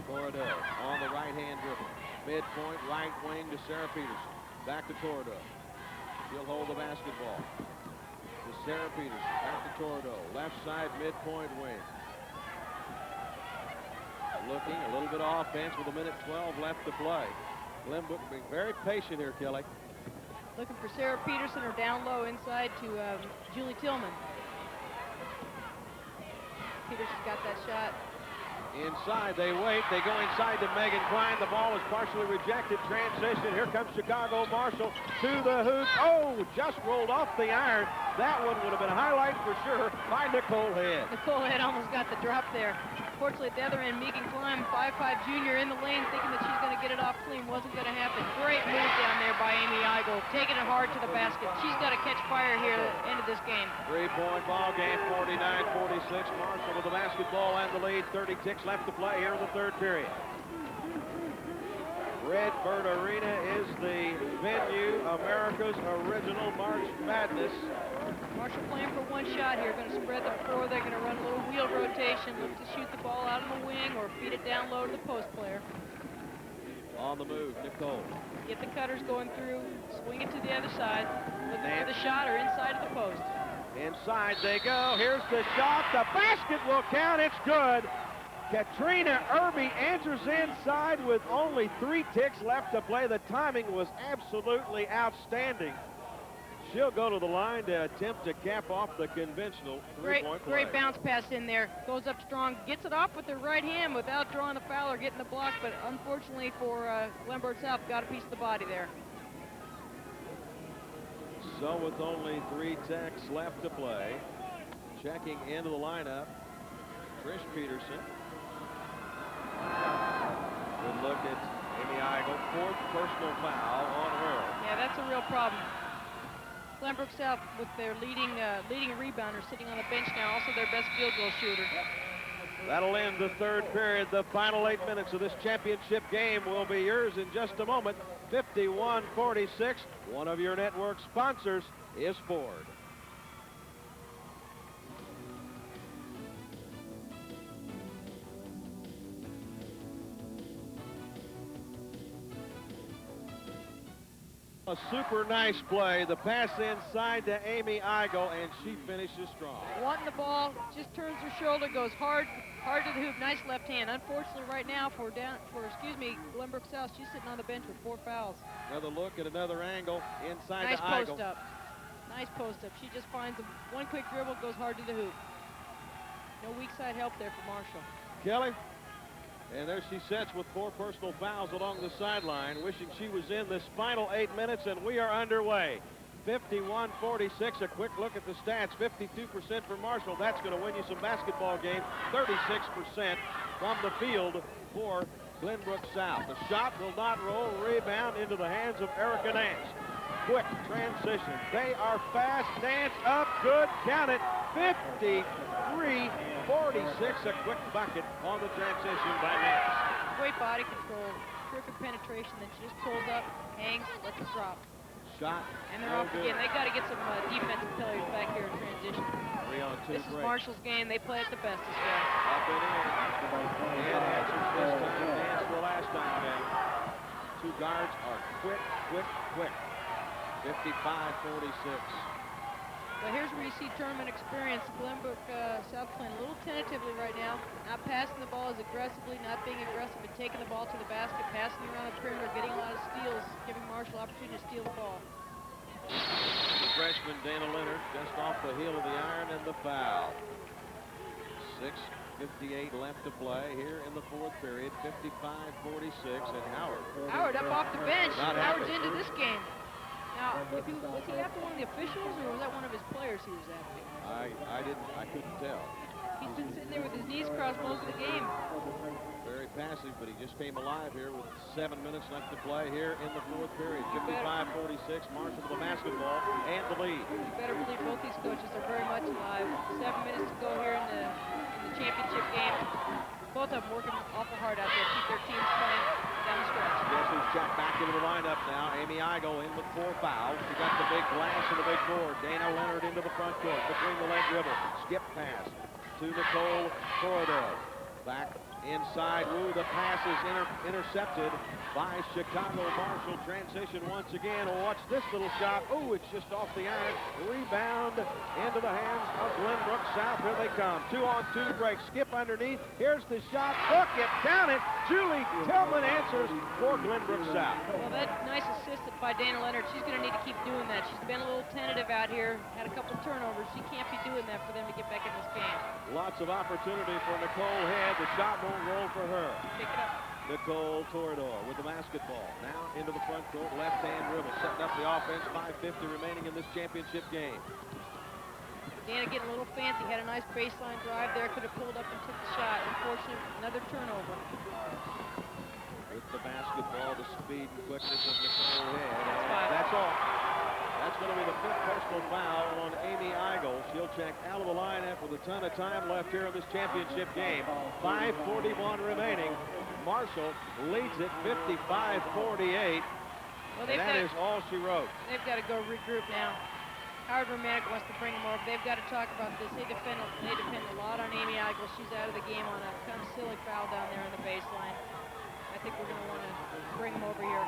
Toradell on the right-hand dribble. Midpoint, right wing to Sarah Peterson. Back to Toradell. She'll hold the basketball. To Sarah Peterson. Back to Toradell. Left side, midpoint wing. Looking, a little bit of offense with 1:12 left to play. Glenbrook being very patient here, Kelly. Looking for Sarah Peterson or down low inside to Julie Tillman. Peterson's got that shot. Inside, they wait. They go inside to Megan Klein. The ball is partially rejected. Transition. Here comes Chicago Marshall to the hoop. Oh, just rolled off the iron. That one would have been a highlight for sure by Nicole Head. Nicole Head almost got the drop there. Fortunately, at the other end, Megan Klein, 5'5" junior in the lane, thinking that she's going to get it off clean. Wasn't going to happen. Great move down there by Amy Eigel, taking it hard to the basket. She's got to catch fire here at the end of this game. 3-point ball game, 49-46. Marshall with the basketball and the lead. 30 ticks left to play here in the third period. Redbird Arena is the venue, America's original March Madness. Marshall playing for one shot here. Going to spread the floor. They're going to run a little wheel rotation, look to shoot the ball out on the wing or feed it down low to the post player. On the move, Nicole. Get the cutters going through, swing it to the other side, looking for the shot or inside of the post. Inside they go. Here's the shot. The basket will count. It's good. Katrina Irby answers inside with only 3 ticks left to play. The timing was absolutely outstanding. She'll go to the line to attempt to cap off the conventional three-point play. Great bounce pass in there. Goes up strong, gets it off with her right hand without drawing the foul or getting the block, but unfortunately for Glenbrook South, got a piece of the body there. So with only 3 ticks left to play, checking into the lineup, Trish Peterson. Good look at Amy Eigel. 4th personal foul on her. Yeah, that's a real problem. Glenbrook South with their leading rebounder sitting on the bench now, also their best field goal shooter. That'll end the third period. The final 8 minutes of this championship game will be yours in just a moment. 51-46. One of your network sponsors is Ford. A super nice play. The pass inside to Amy Eigel, and she finishes strong. Wanting the ball, just turns her shoulder, goes hard to the hoop. Nice left hand. Unfortunately, right now for Glenbrook South, she's sitting on the bench with 4 fouls. Another look at another angle inside nice to Eigel. Post up. Nice post up. She just finds one quick dribble, goes hard to the hoop. No weak side help there for Marshall. Kelly. And there she sits with 4 personal fouls along the sideline, wishing she was in this final 8 minutes, and we are underway. 51-46, a quick look at the stats. 52% for Marshall. That's going to win you some basketball games. 36% from the field for Glenbrook South. The shot will not roll. Rebound into the hands of Erica Nance. Quick transition. They are fast. Nance up. Good. Count it. 53-46. A quick bucket on the transition by Nance. Great body control. Terrific penetration. Then she just pulls up, hangs, lets it drop. Shot. And they're off again. They got to get some defensive players back here in transition. 3-on-2 This is break. Marshall's game. They play it the best this way. Up and in. And answers this time. Nance the last time down. 2 guards are quick. 55-46. But here's where you see tournament experience. Glenbrook South playing a little tentatively right now. Not passing the ball as aggressively, not being aggressive, but taking the ball to the basket, passing around the perimeter, getting a lot of steals, giving Marshall opportunity to steal the ball. The freshman Dana Leonard just off the heel of the iron and the foul. 6:58 left to play here in the fourth period. 55-46, and Howard up off the bench. Howard's into this game. Now, was he after one of the officials, or was that one of his players he was after? I couldn't tell. He's been sitting there with his knees crossed most of the game. Very passive, but he just came alive here with 7 minutes left to play here in the fourth period. 55-46, Marshall with the basketball and the lead. You better believe both these coaches are very much alive. 7 minutes to go here in the championship game. Both of them working awful hard out there to keep their teams playing down the stretch. Guess who's checked back into the lineup now? Amy Igo in with 4 fouls. She got the big glass and the big board. Dana Leonard into the front court between the leg dribble. Skip pass to Nicole Corridor. Back inside, Wu, the pass is intercepted by Chicago. Marshall transition once again. Watch this little shot. Oh, it's just off the iron. Rebound into the hands of Glenbrook South. Here they come. 2-on-2 break. Skip underneath. Here's the shot. Book it. Count it. Julie Tillman answers for Glenbrook South. Well, that nice assist by Dana Leonard. She's going to need to keep doing that. She's been a little tentative out here. Had a couple turnovers. She can't be doing that for them to get back in this game. Lots of opportunity for Nicole Head. The shot won't roll for her. Pick it up. Nicole Torador with the basketball. Now into the front court, left-hand dribble, setting up the offense. 5:50 remaining in this championship game. Dana getting a little fancy. Had a nice baseline drive there. Could have pulled up and took the shot. Unfortunately, another turnover. With the basketball, the speed and quickness of Nicole Head. That's all. That's going to be the 5th personal foul on Amy Igo. She'll check out of the lineup with a ton of time left here in this championship game. 5:41 remaining. Marshall leads it 55-48. Well, and that is all she wrote. They've got to go regroup now. Howard Romantic wants to bring them over. They've got to talk about this. They depend a lot on Amy Igo. She's out of the game on a kind of silly foul down there on the baseline. I think we're going to want to bring them over here.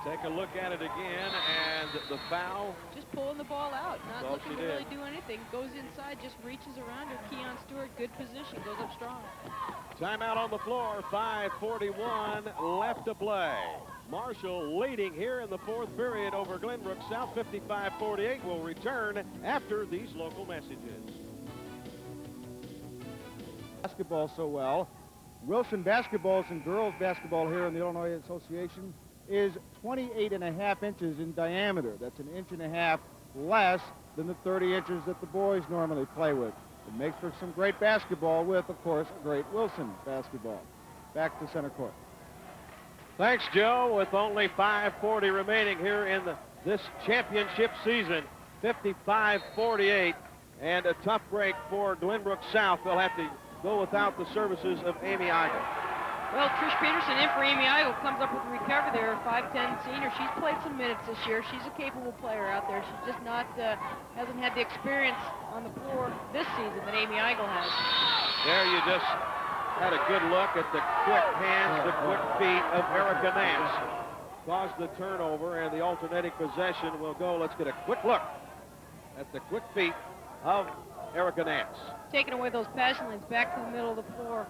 Take a look at it again, and the foul. Just pulling the ball out, not looking to did. really do anything. Goes inside, just reaches around her. Keon Stewart, good position, goes up strong. Timeout on the floor, 5:41 left to play. Marshall leading here in the fourth period over Glenbrook South, 55-48. Will return after these local messages. Basketball so well. Wilson basketballs and girls basketball here in the Illinois Association is 28.5 inches in diameter. That's 1.5 inches less than the 30 inches that the boys normally play with. It makes for some great basketball with, of course, great Wilson basketball. Back to center court. Thanks, Joe. With only 5:40 remaining here in this championship season, 55-48, and a tough break for Glenbrook South. They'll have to go without the services of Amy Igo. Well, Trish Peterson in for Amy Igo comes up with a recovery there, 5'10" senior. She's played some minutes this year. She's a capable player out there. She's just not, hasn't had the experience on the floor this season that Amy Igo has. There you just had a good look at the quick hands, the quick feet of Erica Nance. Caused the turnover, and the alternating possession will go. Let's get a quick look at the quick feet of Erica Nance. Taking away those passing lanes back to the middle of the floor.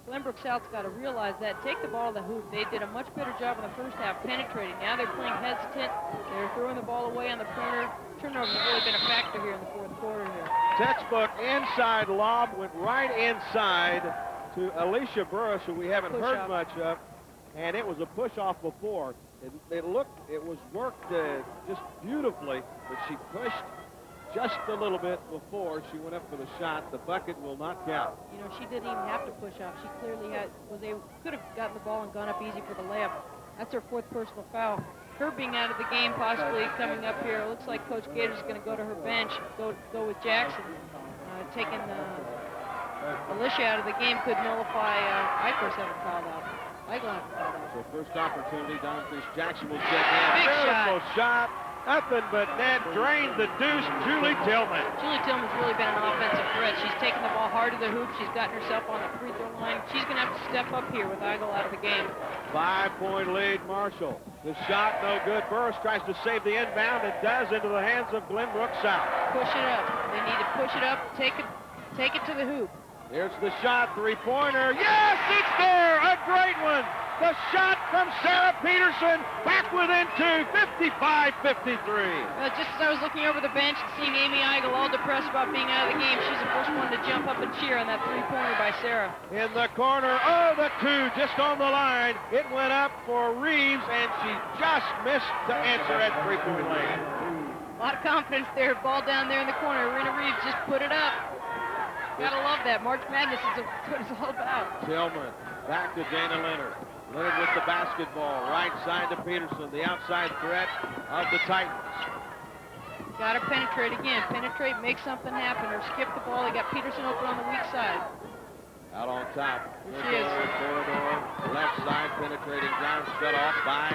Glenbrook South's got to realize that. Take the ball to the hoop. They did a much better job in the first half penetrating. Now they're playing hesitant. They're throwing the ball away on the perimeter. Turnovers have really been a factor here in the fourth quarter here. Textbook inside lob went right inside to Alicia Burris, who we haven't heard much of, and it was a push-off before. It was worked just beautifully, but she pushed just a little bit before she went up for the shot. The bucket will not count. You know, she didn't even have to push off. She clearly could have gotten the ball and gone up easy for the layup. That's her 4th personal foul. Her being out of the game, possibly coming up here. It looks like Coach Gator's going to go to her bench, go with Jackson. Taking Alicia out of the game could nullify Eichers having fouled out. Eichel having fouled out. So first opportunity, Don Fish Jackson will check in. Big Beautiful shot. Nothing but net. Drained the deuce. Julie Tillman. Julie Tillman's really been an offensive threat. She's taken the ball hard to the hoop. She's gotten herself on the free throw line. She's going to have to step up here with Igo out of the game. 5-point lead, Marshall. The shot no good. Burris tries to save the inbound and does into the hands of Glenbrook South. Push it up. They need to push it up. Take it to the hoop. Here's the shot, 3-pointer. Yes, it's there. A great one. The shot from Sarah Peterson, back within 2, 55-53. Just as I was looking over the bench and seeing Amy Igo all depressed about being out of the game, she's the first one to jump up and cheer on that 3-pointer by Sarah. In the corner, the 2 just on the line. It went up for Reeves, and she just missed to answer at 3-point lane. A lot of confidence there. Ball down there in the corner. Rena Reeves just put it up. Gotta love that. March Madness is what it's all about. Tillman back to Dana Leonard. Leonard with the basketball. Right side to Peterson. The outside threat of the Titans. Gotta penetrate again. Penetrate, make something happen, or skip the ball. They got Peterson open on the weak side. Out on top. Here she is. Corridor. Left side penetrating down. Shut off by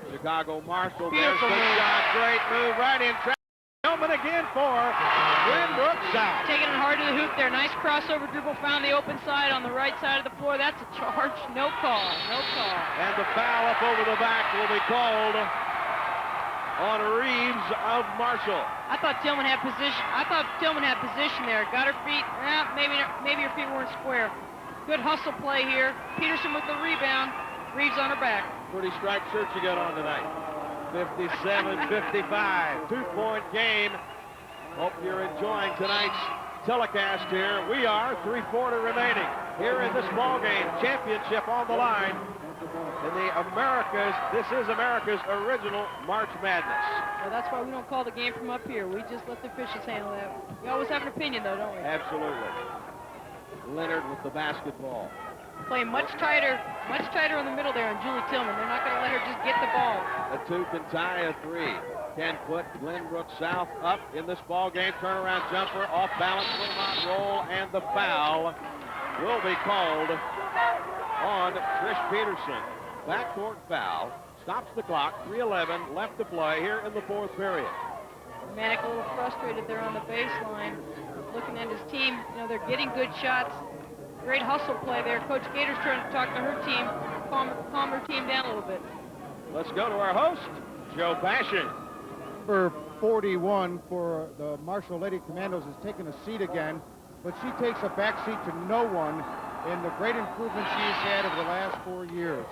Chicago Marshall. Beautiful There's the move. shot. Great move. Right in traffic. Tillman again for Glenbrook South. Taking it hard to the hoop there. Nice crossover dribble. Found the open side on the right side of the floor. That's a charge. No call. No call. And the foul up over the back will be called on Reeves of Marshall. I thought Tillman had position there. Got her feet. Maybe her feet weren't square. Good hustle play here. Peterson with the rebound. Reeves on her back. Pretty striped shirt you got on tonight. 57-55. 2-point game. Hope you're enjoying tonight's telecast here. We are 3/4 remaining here in this ball game. Championship on the line. In the Americas, this is America's original March Madness. Well, that's why we don't call the game from up here. We just let the officials handle that. We always have an opinion, though, don't we? Absolutely. Leonard with the basketball. Playing much tighter in the middle there on Julie Tillman. They're not going to let her just get the ball. A 2 can tie a 3. Can put Glenbrook South up in this ball game. Turnaround jumper, off balance, will not roll, and the foul will be called on Trish Peterson. Backcourt foul, stops the clock, 3:11 left to play here in the 4th period. Manic a little frustrated there on the baseline. Looking at his team, they're getting good shots. Great hustle play there. Coach Gator's trying to talk to her team, calm her team down a little bit. Let's go to our host, Joe Passion. Number 41 for the Marshall Lady Commandos has taken a seat again, but she takes a back seat to no one in the great improvement she's had over the last 4 years.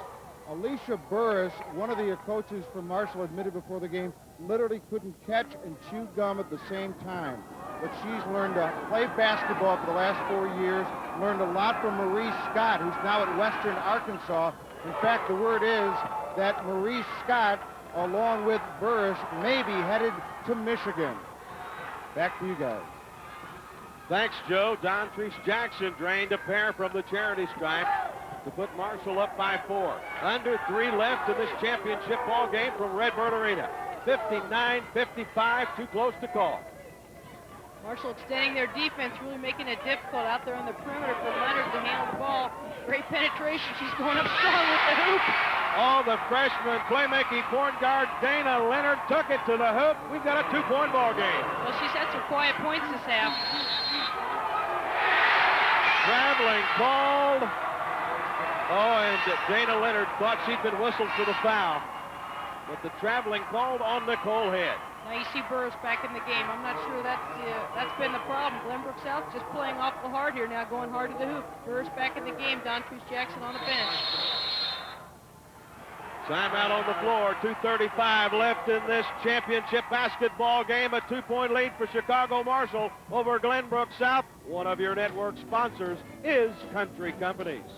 Alicia Burris, one of the coaches from Marshall, admitted before the game, literally couldn't catch and chew gum at the same time. But she's learned to play basketball for the last 4 years, learned a lot from Marie Scott, who's now at Western Arkansas. In fact, the word is that Marie Scott, along with Burris, may be headed to Michigan. Back to you guys. Thanks, Joe. Don Treese Jackson drained a pair from the charity stripe to put Marshall up by 4. Under 3 left in this championship ball game from Redbird Arena. 59-55, too close to call. Marshall extending their defense, really making it difficult out there on the perimeter for Leonard to handle the ball. Great penetration. She's going up strong with the hoop. Oh, the freshman playmaking point guard Dana Leonard took it to the hoop. We've got a 2-point ball game. Well, she's had some quiet points this half. Traveling called. Oh, and Dana Leonard thought she'd been whistled for the foul. But the traveling called on Nicole Head. Now you see Burris back in the game. I'm not sure that's been the problem. Glenbrook South just playing awful hard here now, going hard to the hoop. Burris back in the game. Don Treese Jackson on the bench. Timeout on the floor. 2:35 left in this championship basketball game. A 2-point lead for Chicago Marshall over Glenbrook South. One of your network sponsors is Country Companies.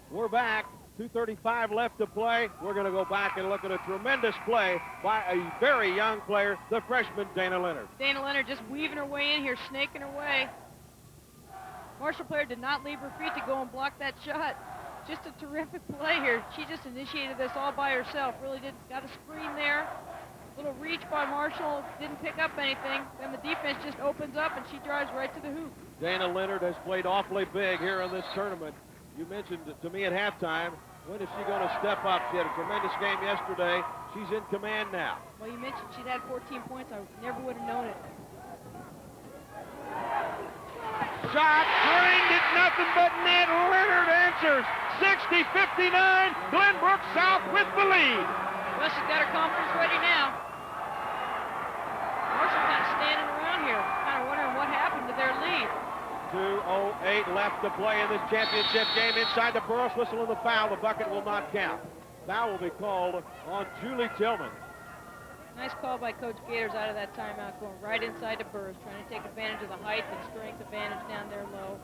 We're back. 2:35 left to play. We're going to go back and look at a tremendous play by a very young player, the freshman Dana Leonard. Dana Leonard just weaving her way in here, snaking her way. Marshall player did not leave her feet to go and block that shot. Just a terrific play here. She just initiated this all by herself. Really got a screen there. Little reach by Marshall, didn't pick up anything. Then the defense just opens up and she drives right to the hoop. Dana Leonard has played awfully big here in this tournament. You mentioned to me at halftime, when is she going to step up? She had a tremendous game yesterday. She's in command now. Well, you mentioned she'd had 14 points. I never would have known it. Shot, drained it, nothing but net. Leonard answers. 60-59, Glenbrook South with the lead. Well, she's got her confidence ready now. Marshall kind of standing around here, kind of wondering what happened to their lead. 2:08 left to play in this championship game. Inside the Burris whistle and the foul. The bucket will not count. Foul will be called on Julie Tillman. Nice call by Coach Gators out of that timeout, going right inside the Burris, trying to take advantage of the height and strength advantage down there low.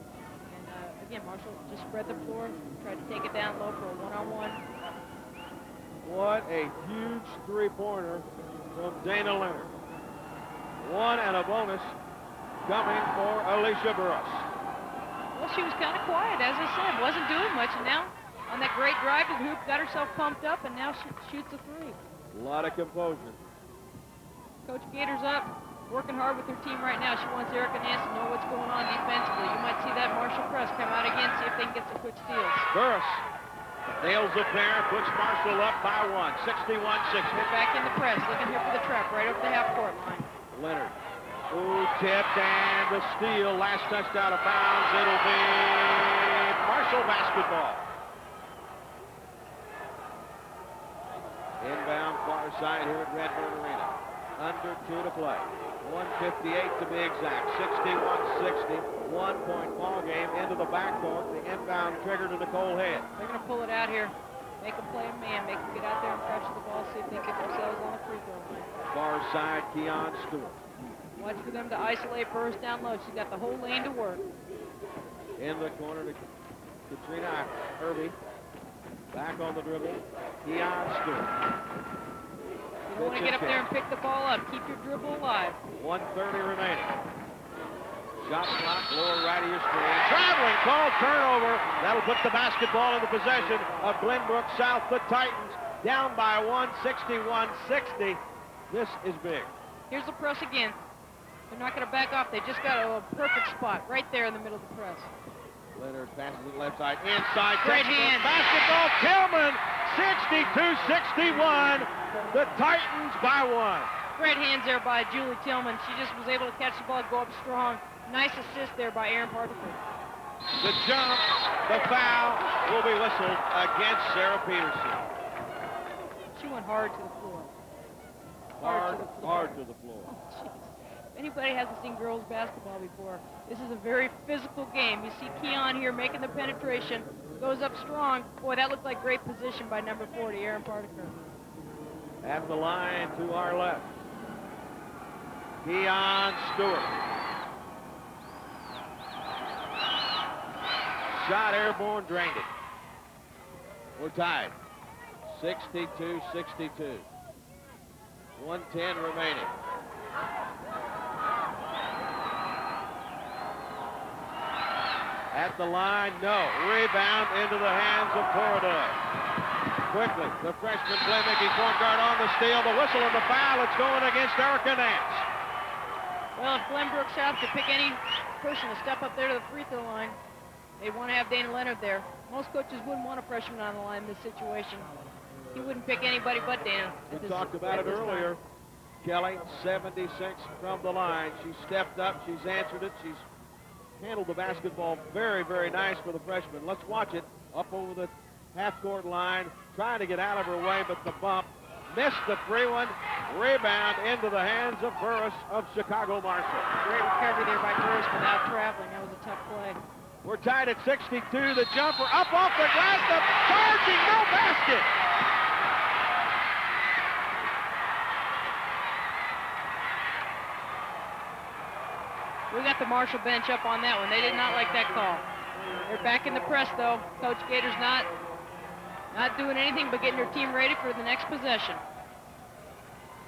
And again, Marshall just spread the floor, tried to take it down low for a one-on-one. What a huge three-pointer from Dana Leonard. One and a bonus coming for Alicia Burris. Well, she was kind of quiet, as I said. Wasn't doing much, and now on that great drive to the hoop, got herself pumped up, and now she shoots a three. A lot of composure. Coach Gator's up, working hard with her team right now. She wants Erica Nance to know what's going on defensively. You might see that Marshall press come out again, see if they can get some quick steals. Burris nails the pair, puts Marshall up by one, 61-60. They're back in the press, looking here for the trap right over the half-court line. Leonard. Ooh, tipped and the steal. Last touched out of bounds. It'll be Marshall basketball. Inbound far side here at Redbird Arena. Under 2 to play. 1:58 to be exact. 61-60. 1-point ball game into the backcourt. The inbound trigger to Nicole Head. They're going to pull it out here. Make them play a man. Make them get out there and pressure the ball. See if they can get themselves on the free throw line. Far side, Keon Stewart. Watch for them to isolate Burris down low. She's got the whole lane to work. In the corner to Katrina Irby. Back on the dribble. Keon Stewart. You don't want to get up there and pick the ball up. Keep your dribble alive. 1:30 remaining. Shot clock, lower right of your screen. Traveling call, turnover. That'll put the basketball in the possession of Glenbrook South. The Titans down by 1, 61-60. This is big. Here's the press again. They're not going to back off. They just got a perfect spot right there in the middle of the press. Leonard passes it left side, inside. Great hand. Basketball, Tillman, 62-61. The Titans by 1. Great hands there by Julie Tillman. She just was able to catch the ball, go up strong. Nice assist there by Aaron Particle. The jump, the foul will be whistled against Sarah Peterson. She went hard to the floor. Hard to the floor. Oh, jeez. If anybody hasn't seen girls basketball before, this is a very physical game. You see Keon here making the penetration, goes up strong. Boy, that looked like great position by number 40, Aaron Partiker. At the line to our left, Keon Stewart. Shot airborne, drained it. We're tied. 62-62. 1:10 remaining. At the line, no. Rebound into the hands of Corridor. Quickly, the freshman playmaking point guard on the steal. The whistle and the foul. It's going against Erica Nance. Well, if Glenbrook South could pick any person to step up there to the free throw line, they'd want to have Dana Leonard there. Most coaches wouldn't want a freshman on the line in this situation. He wouldn't pick anybody but Dana. We talked about it earlier. Kelly, 76 from the line. She stepped up. She's answered it. She's handled the basketball very, very nice for the freshman. Let's watch it. Up over the half-court line, trying to get out of her way, but the bump. Missed the free one. Rebound into the hands of Burris of Chicago Marshall. Great recovery there by Burris without traveling. That was a tough play. We're tied at 62. The jumper up off the glass. The charging, no basket. We got the Marshall bench up on that one. They did not like that call. They're back in the press, though. Coach Gator's not doing anything but getting her team ready for the next possession.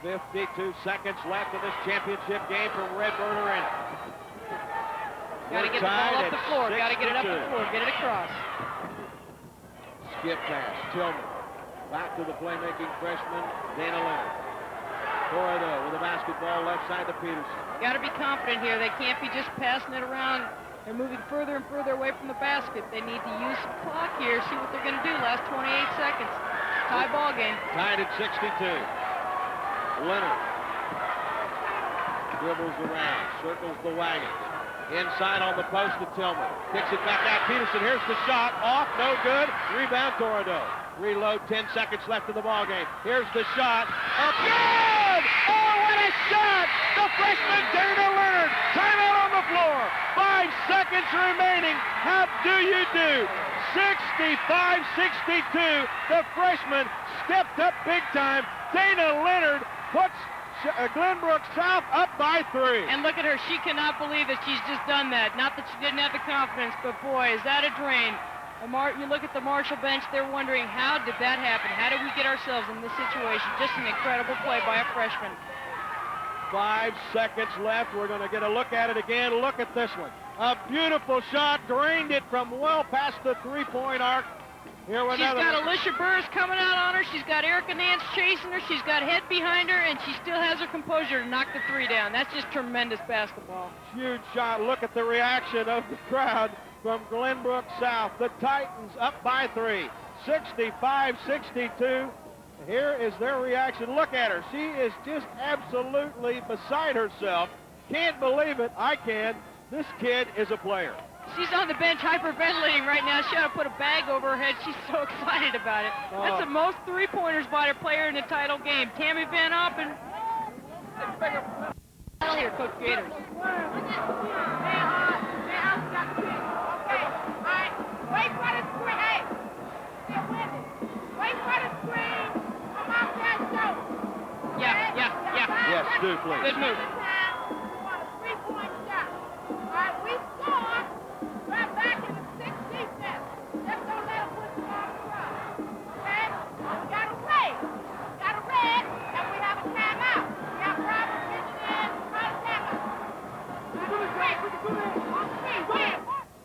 52 seconds left in this championship game from Redbird Arena. Got to get the ball up the floor. Got to get it up the floor. Get it across. Skip pass. Tillman. Back to the playmaking freshman, Dana Leonard. Corrido with the basketball left side to Peterson. Got to be confident here. They can't be just passing it around. They're moving further and further away from the basket. They need to use some clock here, see what they're going to do. Last 28 seconds. Tie ball game. Tied at 62. Leonard dribbles around, circles the wagon. Inside on the post to Tillman. Kicks it back out. Peterson, here's the shot. Off, no good. Rebound, Corrido. Reload, 10 seconds left in the ball game. Here's the shot. Up, good! Oh, what a shot! The freshman Dana Leonard. Timeout on the floor. 5 seconds remaining. How do you do? 65-62. The freshman stepped up big time. Dana Leonard puts Glenbrook South up by 3. And look at her. She cannot believe that she's just done that. Not that she didn't have the confidence, but boy, is that a drain. You look at the Marshall bench, they're wondering, how did that happen? How did we get ourselves in this situation? Just an incredible play by a freshman. 5 seconds left. We're going to get a look at it again. Look at this one. A beautiful shot. Drained it from well past the three-point arc. Here with She's another got one. Alicia Burris coming out on her. She's got Erica Nance chasing her. She's got Head behind her, and she still has her composure to knock the three down. That's just tremendous basketball. Huge shot. Look at the reaction of the crowd from Glenbrook South. The Titans up by 3, 65-62. Here is their reaction. Look at her. She is just absolutely beside herself. Can't believe it. I can. This kid is a player. She's on the bench hyperventilating right now. She ought to put a bag over her head. She's so excited about it. That's the most three-pointers by a player in the title game. Tammy Van Oppen. Here, Coach Gators. Wait for the screen. Hey, wait for the screen. Come out there, show. Yeah. Yes, do please. Good move. Want a three-point shot. All right, we score. Right back in the sixth defense. Just don't let them put you on the run. Okay? We got a red. And we have a timeout. We have Robert pitching in. Call a timeout.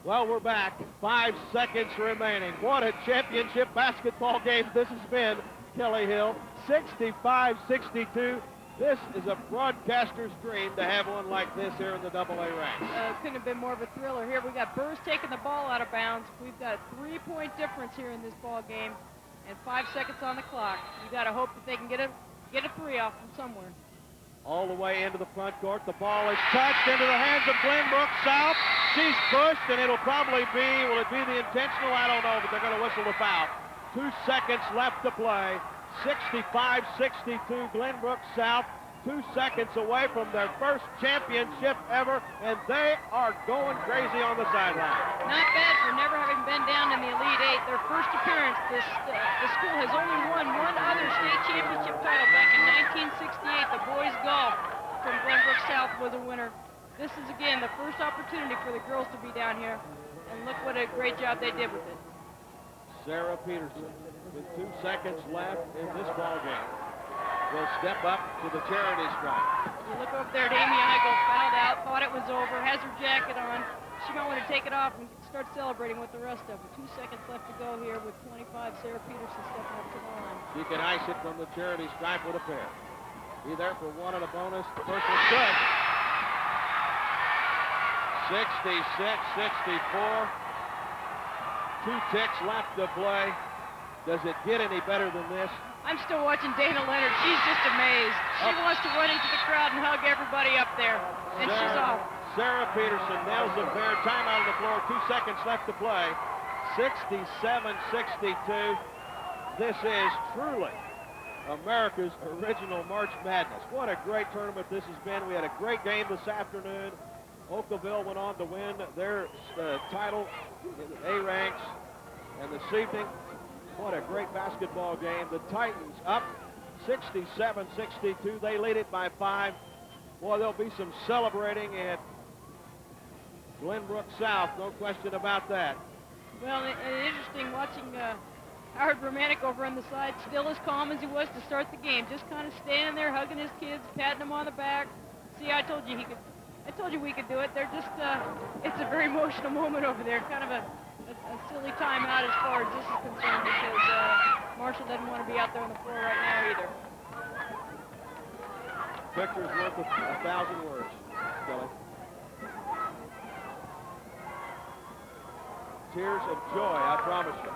Well, we're back. 5 seconds remaining. What a championship basketball game this has been, Kelly Hill. 65-62. This is a broadcaster's dream to have one like this here in the AA ranks. Couldn't have been more of a thriller here. We've got Burris taking the ball out of bounds. We've got 3-point difference here in this ball game and 5 seconds on the clock. You got to hope that they can get a three off from somewhere. All the way into the front court. The ball is touched into the hands of Glenbrook South. She's pushed, and it'll probably be, will it be the intentional? I don't know, but they're going to whistle the foul. 2 seconds left to play. 65-62, Glenbrook South. 2 seconds away from their first championship ever, and they are going crazy on the sideline. Not bad for never having been down in the Elite Eight. Their first appearance, the school has only won one other state championship title back in 1968. The boys golf from Glenbrook South was a winner. This is, again, the first opportunity for the girls to be down here, and look what a great job they did with it. Sarah Peterson, with 2 seconds left in this ball game, will step up to the charity stripe. You look over there at Amy Eigel, fouled out, thought it was over, has her jacket on. She might want to take it off and start celebrating with the rest of them. 2 seconds left to go here with 25. Sarah Peterson stepping up to the line. She can ice it from the charity stripe with a pair. Be there for one and a bonus. The first one's good. 66-64. 2 ticks left to play. Does it get any better than this? I'm still watching Dana Leonard. She's just amazed. She wants to run into the crowd and hug everybody up there. And she's off. Sarah Peterson nails it there. Timeout on the floor. 2 seconds left to play. 67-62. This is truly America's original March Madness. What a great tournament this has been. We had a great game this afternoon. Oakville went on to win their title in the A ranks. And this evening, what a great basketball game. The Titans up 67-62. They lead it by 5. Boy, there'll be some celebrating at Glenbrook South. No question about that. Well, and interesting watching Howard Romanek over on the side, still as calm as he was to start the game. Just kind of standing there, hugging his kids, patting them on the back. See, I told you we could do it. They're just, it's a very emotional moment over there. Kind of a silly timeout as far as this is concerned because Marshall doesn't want to be out there on the floor right now either. Picture's worth 1,000 words, Kelly. Tears of joy, I promise you.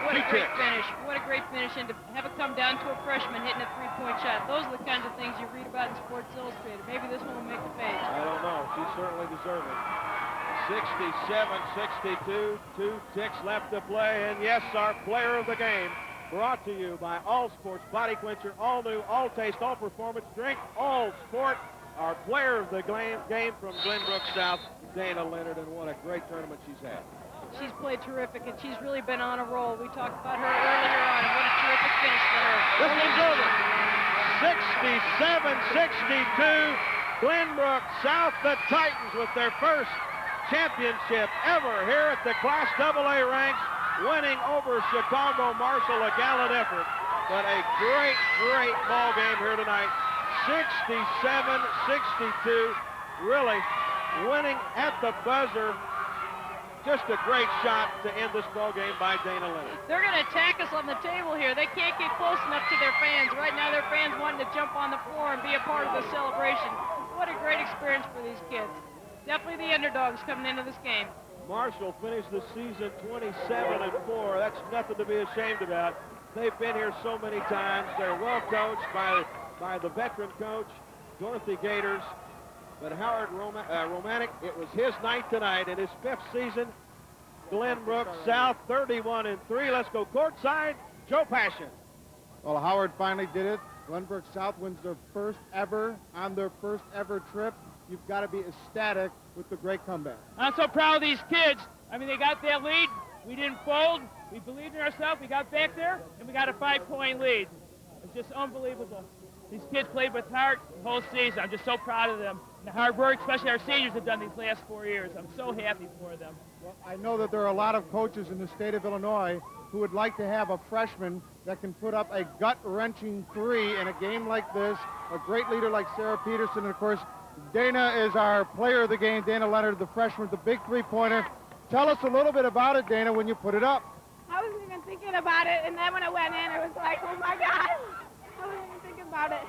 What a great finish. What a great finish. And to have it come down to a freshman hitting a three-point shot. Those are the kinds of things you read about in Sports Illustrated. Maybe this one will make the page. I don't know. She's certainly deserving. 67-62. 2 ticks left to play. And yes, our player of the game, brought to you by All Sports Body Quencher, all new, all taste, all performance, drink, all sport. Our player of the game from Glenbrook South, Dana Leonard, and what a great tournament she's had. She's played terrific, and she's really been on a roll. We talked about her earlier on, and what a terrific finish for her. This one's over. 67-62. Glenbrook South, the Titans, with their first championship ever here at the Class AA ranks, winning over Chicago Marshall, a gallant effort. But a great, great ball game here tonight. 67-62, really winning at the buzzer. Just a great shot to end this ball game by Dana Leonard. They're going to attack us on the table here. They can't get close enough to their fans. Right now, their fans wanting to jump on the floor and be a part of the celebration. What a great experience for these kids. Definitely the underdogs coming into this game. Marshall finished the season 27-4. That's nothing to be ashamed about. They've been here so many times. They're well coached by the veteran coach, Dorothy Gators. But Howard Romanek, it was his night tonight in his 5th season. Glenbrook South 31-3. Let's go courtside. Joe Passion. Well, Howard finally did it. Glenbrook South wins their first ever on their first ever trip. You've got to be ecstatic with the great comeback. I'm so proud of these kids. I mean, they got that lead. We didn't fold. We believed in ourselves. We got back there, and we got a 5-point lead. It's just unbelievable. These kids played with heart the whole season. I'm just so proud of them. And the hard work, especially our seniors, have done these last 4 years. I'm so happy for them. Well, I know that there are a lot of coaches in the state of Illinois who would like to have a freshman that can put up a gut-wrenching 3 in a game like this, a great leader like Sarah Peterson, and of course, Dana is our player of the game, Dana Leonard, the freshman, the big 3-pointer. Tell us a little bit about it, Dana, when you put it up. I wasn't even thinking about it, and then when it went in, it was like, oh my God. I wasn't even thinking about it.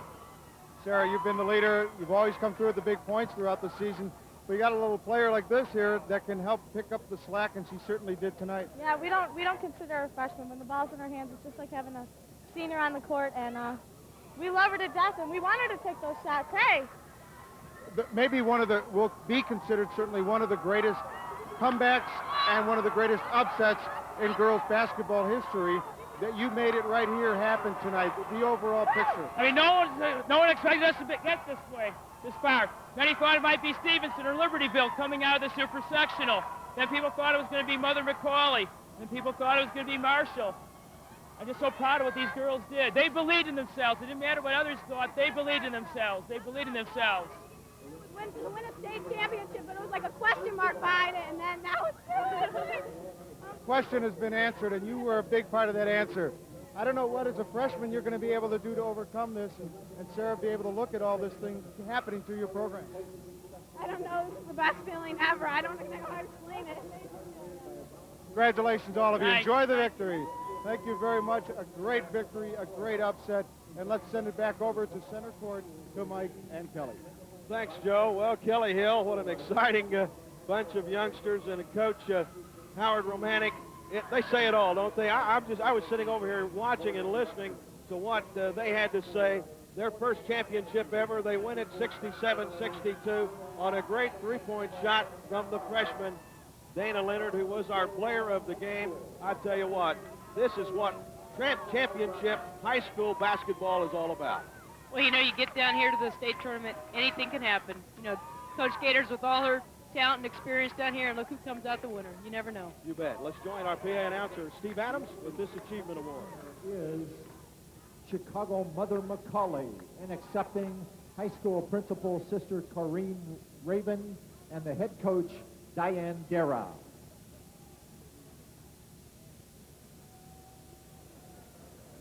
Sarah, you've been the leader. You've always come through with the big points throughout the season. But you got a little player like this here that can help pick up the slack, and she certainly did tonight. Yeah, we don't consider her a freshman. When the ball's in her hands, it's just like having a senior on the court, and we love her to death, and we want her to take those shots. Hey! Maybe will be considered certainly one of the greatest comebacks and one of the greatest upsets in girls basketball history. That you made it right here happen tonight, the overall picture. I mean, no one expected us to get this way, this far. Many thought it might be Stevenson or Libertyville coming out of the super sectional. Then people thought it was going to be Mother McCauley. Then people thought it was going to be Marshall. I'm just so proud of what these girls did. They believed in themselves. It didn't matter what others thought. They believed in themselves. They believed in themselves. To win a state championship, but it was like a question mark behind it, and then now it's Question has been answered, and you were a big part of that answer. I don't know what, as a freshman, you're going to be able to do to overcome this, and Sarah, be able to look at all this thing happening through your program. I don't know. It's the best feeling ever. I don't even know how to explain it. Congratulations, all of you. Thanks. Enjoy the victory. Thank you very much. A great victory, a great upset. And let's send it back over to center court to Mike and Kelly. Thanks, Joe. Well, Kelly Hill, what an exciting bunch of youngsters, and Coach Howard Romanek. They say it all, don't they? I was sitting over here watching and listening to what they had to say. Their first championship ever. They win it 67-62 on a great three-point shot from the freshman, Dana Leonard, who was our player of the game. I tell you what, this is what championship high school basketball is all about. Well, you know, you get down here to the state tournament, anything can happen. You know, Coach Gators with all her talent and experience down here, and look who comes out the winner. You never know. You bet. Let's join our PA announcer, Steve Adams, with this achievement award. Is Chicago Mother McCauley, and accepting high school principal Sister Corrine Raven and the head coach Diane Guerra.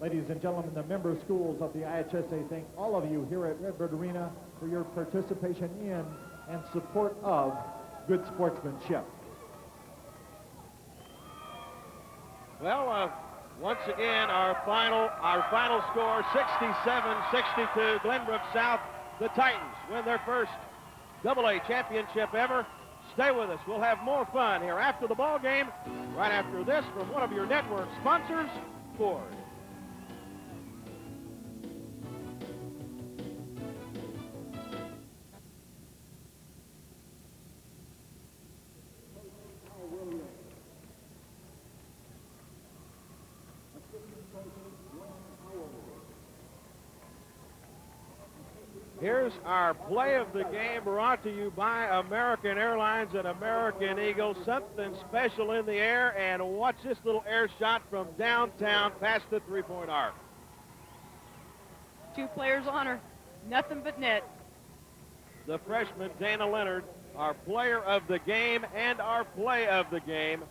Ladies and gentlemen, the member schools of the IHSA thank all of you here at Redbird Arena for your participation in and support of good sportsmanship. Well, once again, our final score, 67-62. Glenbrook South, the Titans win their first AA championship ever. Stay with us. We'll have more fun here after the ball game, right after this from one of your network sponsors, Ford. Here's our play of the game brought to you by American Airlines and American Eagle. Something special in the air, and watch this little air shot from downtown past the three-point arc. Two players on her. Nothing but net. The freshman, Dana Leonard, our player of the game and our play of the game.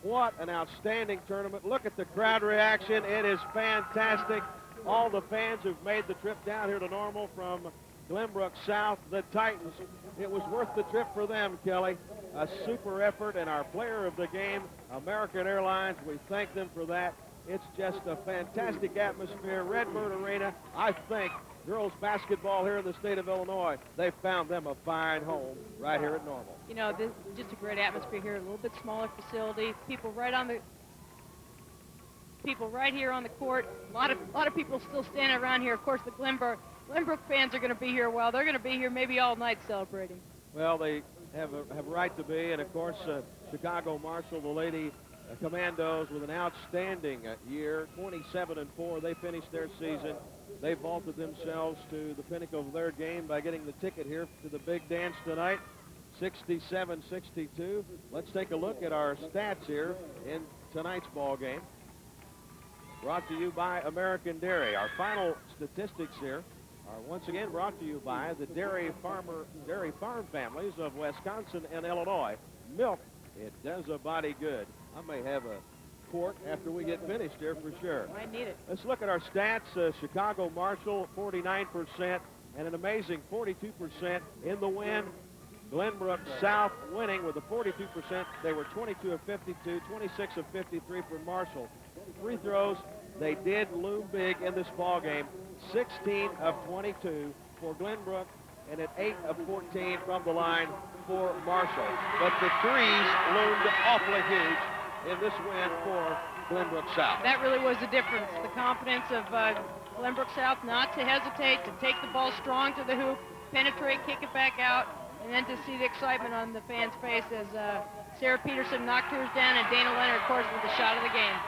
What an outstanding tournament. Look at the crowd reaction. It is fantastic. all the fans who've made the trip down here to Normal from Glenbrook South, the Titans. It was worth the trip for them, Kelly. A super effort, and our player of the game, American Airlines, we thank them for that. It's just a fantastic atmosphere. Redbird Arena, I think, girls basketball here in the state of Illinois, they found them a fine home right here at Normal. You know, this is just a great atmosphere here. A little bit smaller facility. People right here on the court. A lot of people still standing around here. Of course, the Glenbrook fans are going to be here. Well, they're going to be here maybe all night celebrating. Well, they have a right to be, and of course, Chicago Marshall, the Lady Commandos, with an outstanding year, 27-4. They finished their season. They vaulted themselves to the pinnacle of their game by getting the ticket here to the big dance tonight, 67-62. Let's take a look at our stats here in tonight's ball game. Brought to you by American Dairy. Our final statistics here are once again brought to you by the dairy farm families of Wisconsin and Illinois. Milk, it does a body good. I may have a quart after we get finished here for sure. Might need it. Let's look at our stats. Chicago Marshall, 49%, and an amazing 42% in the win. Glenbrook South winning with a 42%. They were 22 of 52, 26 of 53 for Marshall. Free throws, they did loom big in this ball game. 16 of 22 for Glenbrook, and at 8 of 14 from the line for Marshall. But the threes loomed awfully huge in this win for Glenbrook South. That really was the difference. The confidence of Glenbrook South not to hesitate, to take the ball strong to the hoop, penetrate, kick it back out, and then to see the excitement on the fans' face as Sarah Peterson knocked hers down and Dana Leonard, of course, with the shot of the game.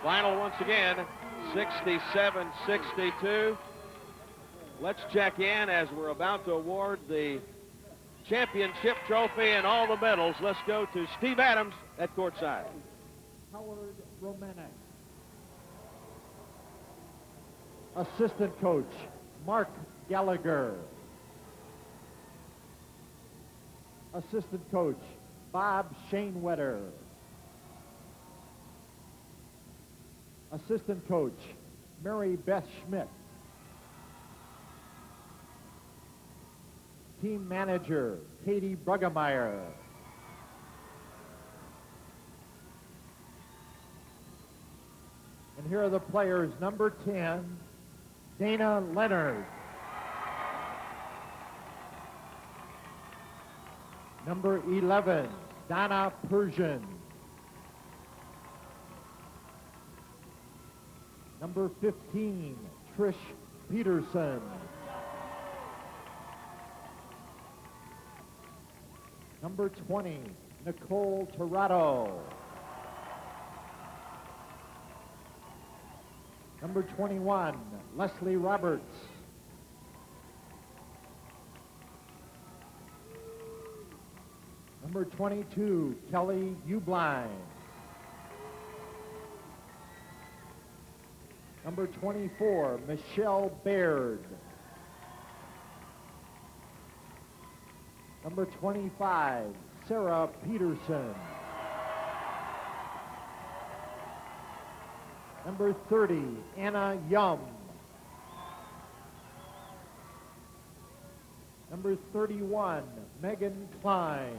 Final once again, 67-62. Let's check in as we're about to award the championship trophy and all the medals. Let's go to Steve Adams at courtside. Howard Romanek. Assistant coach, Mark Gallagher. Assistant coach, Bob Shanewetter. Assistant coach, Mary Beth Schmidt. Team manager, Katie Bruggemeyer. And here are the players. Number 10, Dana Leonard. Number 11, Donna Persian. Number 15, Trish Peterson. Number 20, Nicole Torado. Number 21, Leslie Roberts. Number 22, Kelly Ubline. Number 24, Michelle Baird. Number 25, Sarah Peterson. Number 30, Anna Yum. Number 31, Megan Klein.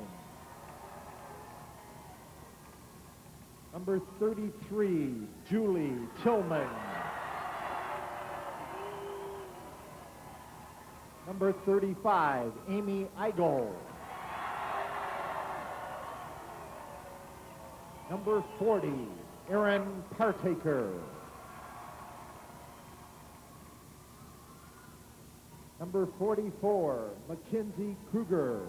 Number 33, Julie Tillman. Number 35, Amy Eigel. Number 40, Erin Partaker. Number 44, Mackenzie Kruger.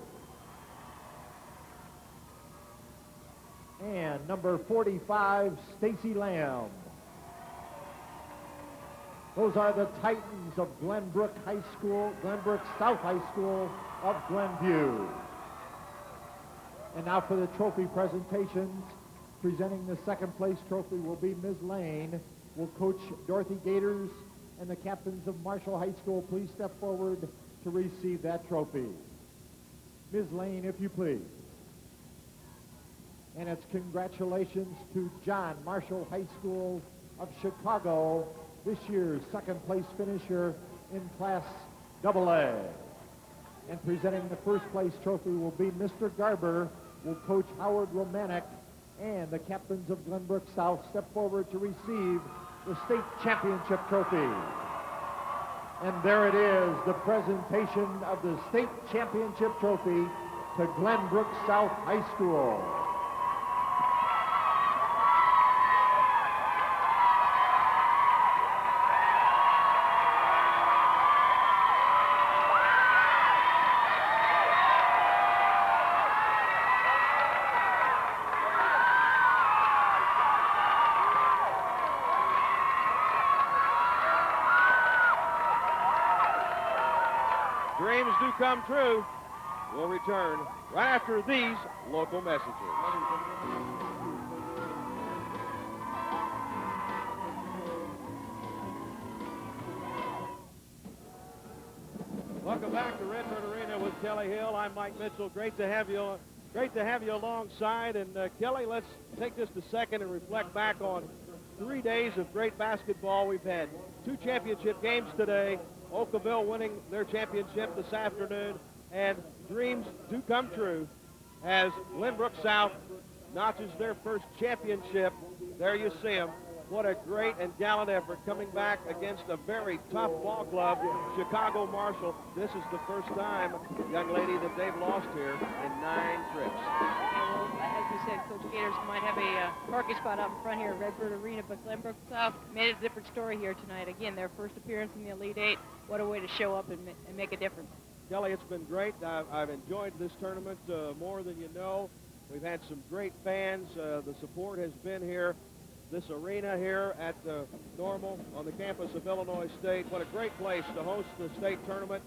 And number 45, Stacy Lamb. Those are the Titans of Glenbrook High School, Glenbrook South High School of Glenview. And now for the trophy presentations. Presenting the second place trophy will be Ms. Lane. Will Coach Dorothy Gators and the captains of Marshall High School please step forward to receive that trophy. Ms. Lane, if you please. And it's congratulations to John Marshall High School of Chicago this year's second place finisher in Class AA. And presenting the first place trophy will be Mr. Garber, will coach Howard Romanek, and the captains of Glenbrook South step forward to receive the state championship trophy. And there it is, the presentation of the state championship trophy to Glenbrook South High School. Dreams do come true. We'll return right after these local messages. Welcome back to Redbird Arena with Kelly Hill. I'm Mike Mitchell. Great to have you alongside. And Kelly, let's take just a second and reflect back on 3 days of great basketball. We've had 2 championship games today. Oakville winning their championship this afternoon, and dreams do come true as Glenbrook South notches their first championship. There you see them. What a great and gallant effort coming back against a very tough ball club, Chicago Marshall. This is the first time, young lady, that they've lost here in 9 trips. Well, as we said, Coach Gators might have a parking spot out in front here at Redbird Arena, but Glenbrook South made it a different story here tonight. Again, their first appearance in the Elite Eight. What a way to show up and make a difference. Kelly, it's been great. I've enjoyed this tournament more than you know. We've had some great fans. The support has been here. This arena here at Normal on the campus of Illinois State. What a great place to host the state tournament.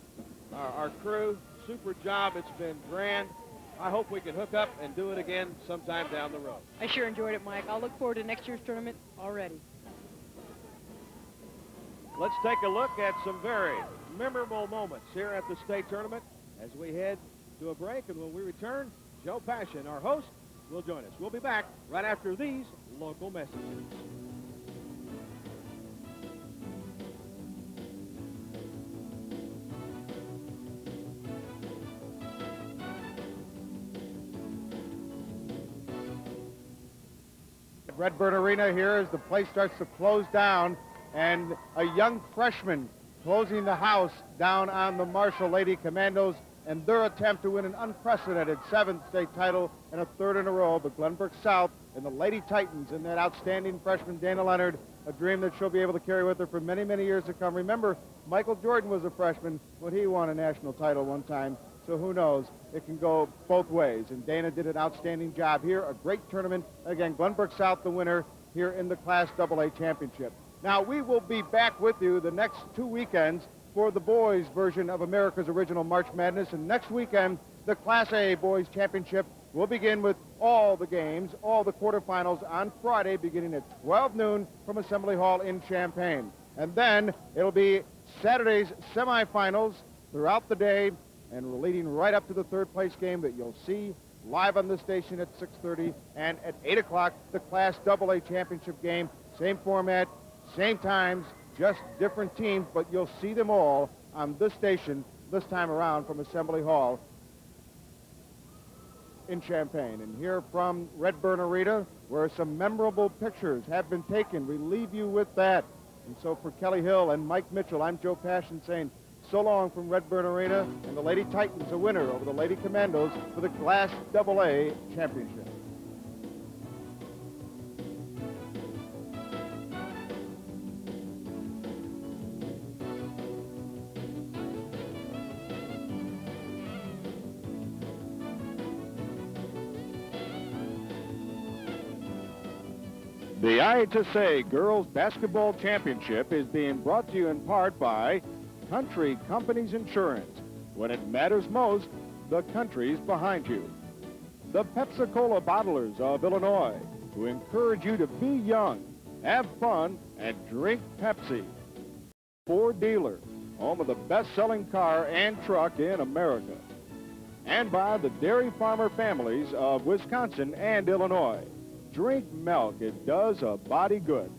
Our crew, super job. It's been grand. I hope we can hook up and do it again sometime down the road. I sure enjoyed it, Mike. I'll look forward to next year's tournament already. Let's take a look at some very memorable moments here at the state tournament as we head to a break. And when we return, Joe Passion, our host, will join us. We'll be back right after these local messages. Redbird Arena here as the place starts to close down, and a young freshman closing the house down on the Marshall Lady Commandos and their attempt to win an unprecedented 7th state title and a 3rd in a row. But Glenbrook South and the Lady Titans and that outstanding freshman Dana Leonard, a dream that she'll be able to carry with her for many, many years to come. Remember, Michael Jordan was a freshman when he won a national title one time. So who knows? It can go both ways. And Dana did an outstanding job here. A great tournament. Again, Glenbrook South the winner here in the Class AA Championship. Now, we will be back with you the next 2 weekends for the boys' version of America's Original March Madness. And next weekend, the Class A Boys Championship will begin with all the games, all the quarterfinals on Friday beginning at 12 noon from Assembly Hall in Champaign. And then it'll be Saturday's semifinals throughout the day, and we're leading right up to the 3rd place game that you'll see live on the station at 6:30, and at 8 o'clock, the Class AA Championship game. Same format, same times, just different teams, but you'll see them all on this station this time around from Assembly Hall in Champaign. And here from Redbird Arena, where some memorable pictures have been taken, we leave you with that. And so for Kelly Hill and Mike Mitchell, I'm Joe Passion saying so long from Redbird Arena, and the Lady Titans a winner over the Lady Commandos for the Class AA Championship. The IHSA Girls Basketball Championship is being brought to you in part by Country Companies Insurance. When it matters most, the country's behind you. The Pepsi-Cola bottlers of Illinois, who encourage you to be young, have fun, and drink Pepsi. Ford dealer, home of the best-selling car and truck in America. And by the dairy farmer families of Wisconsin and Illinois. Drink milk, it does a body good.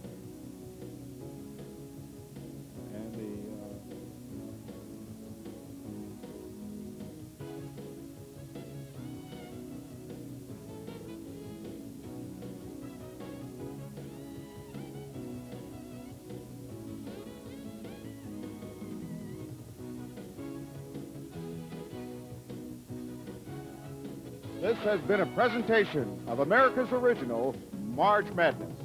This has been a presentation of America's original March Madness.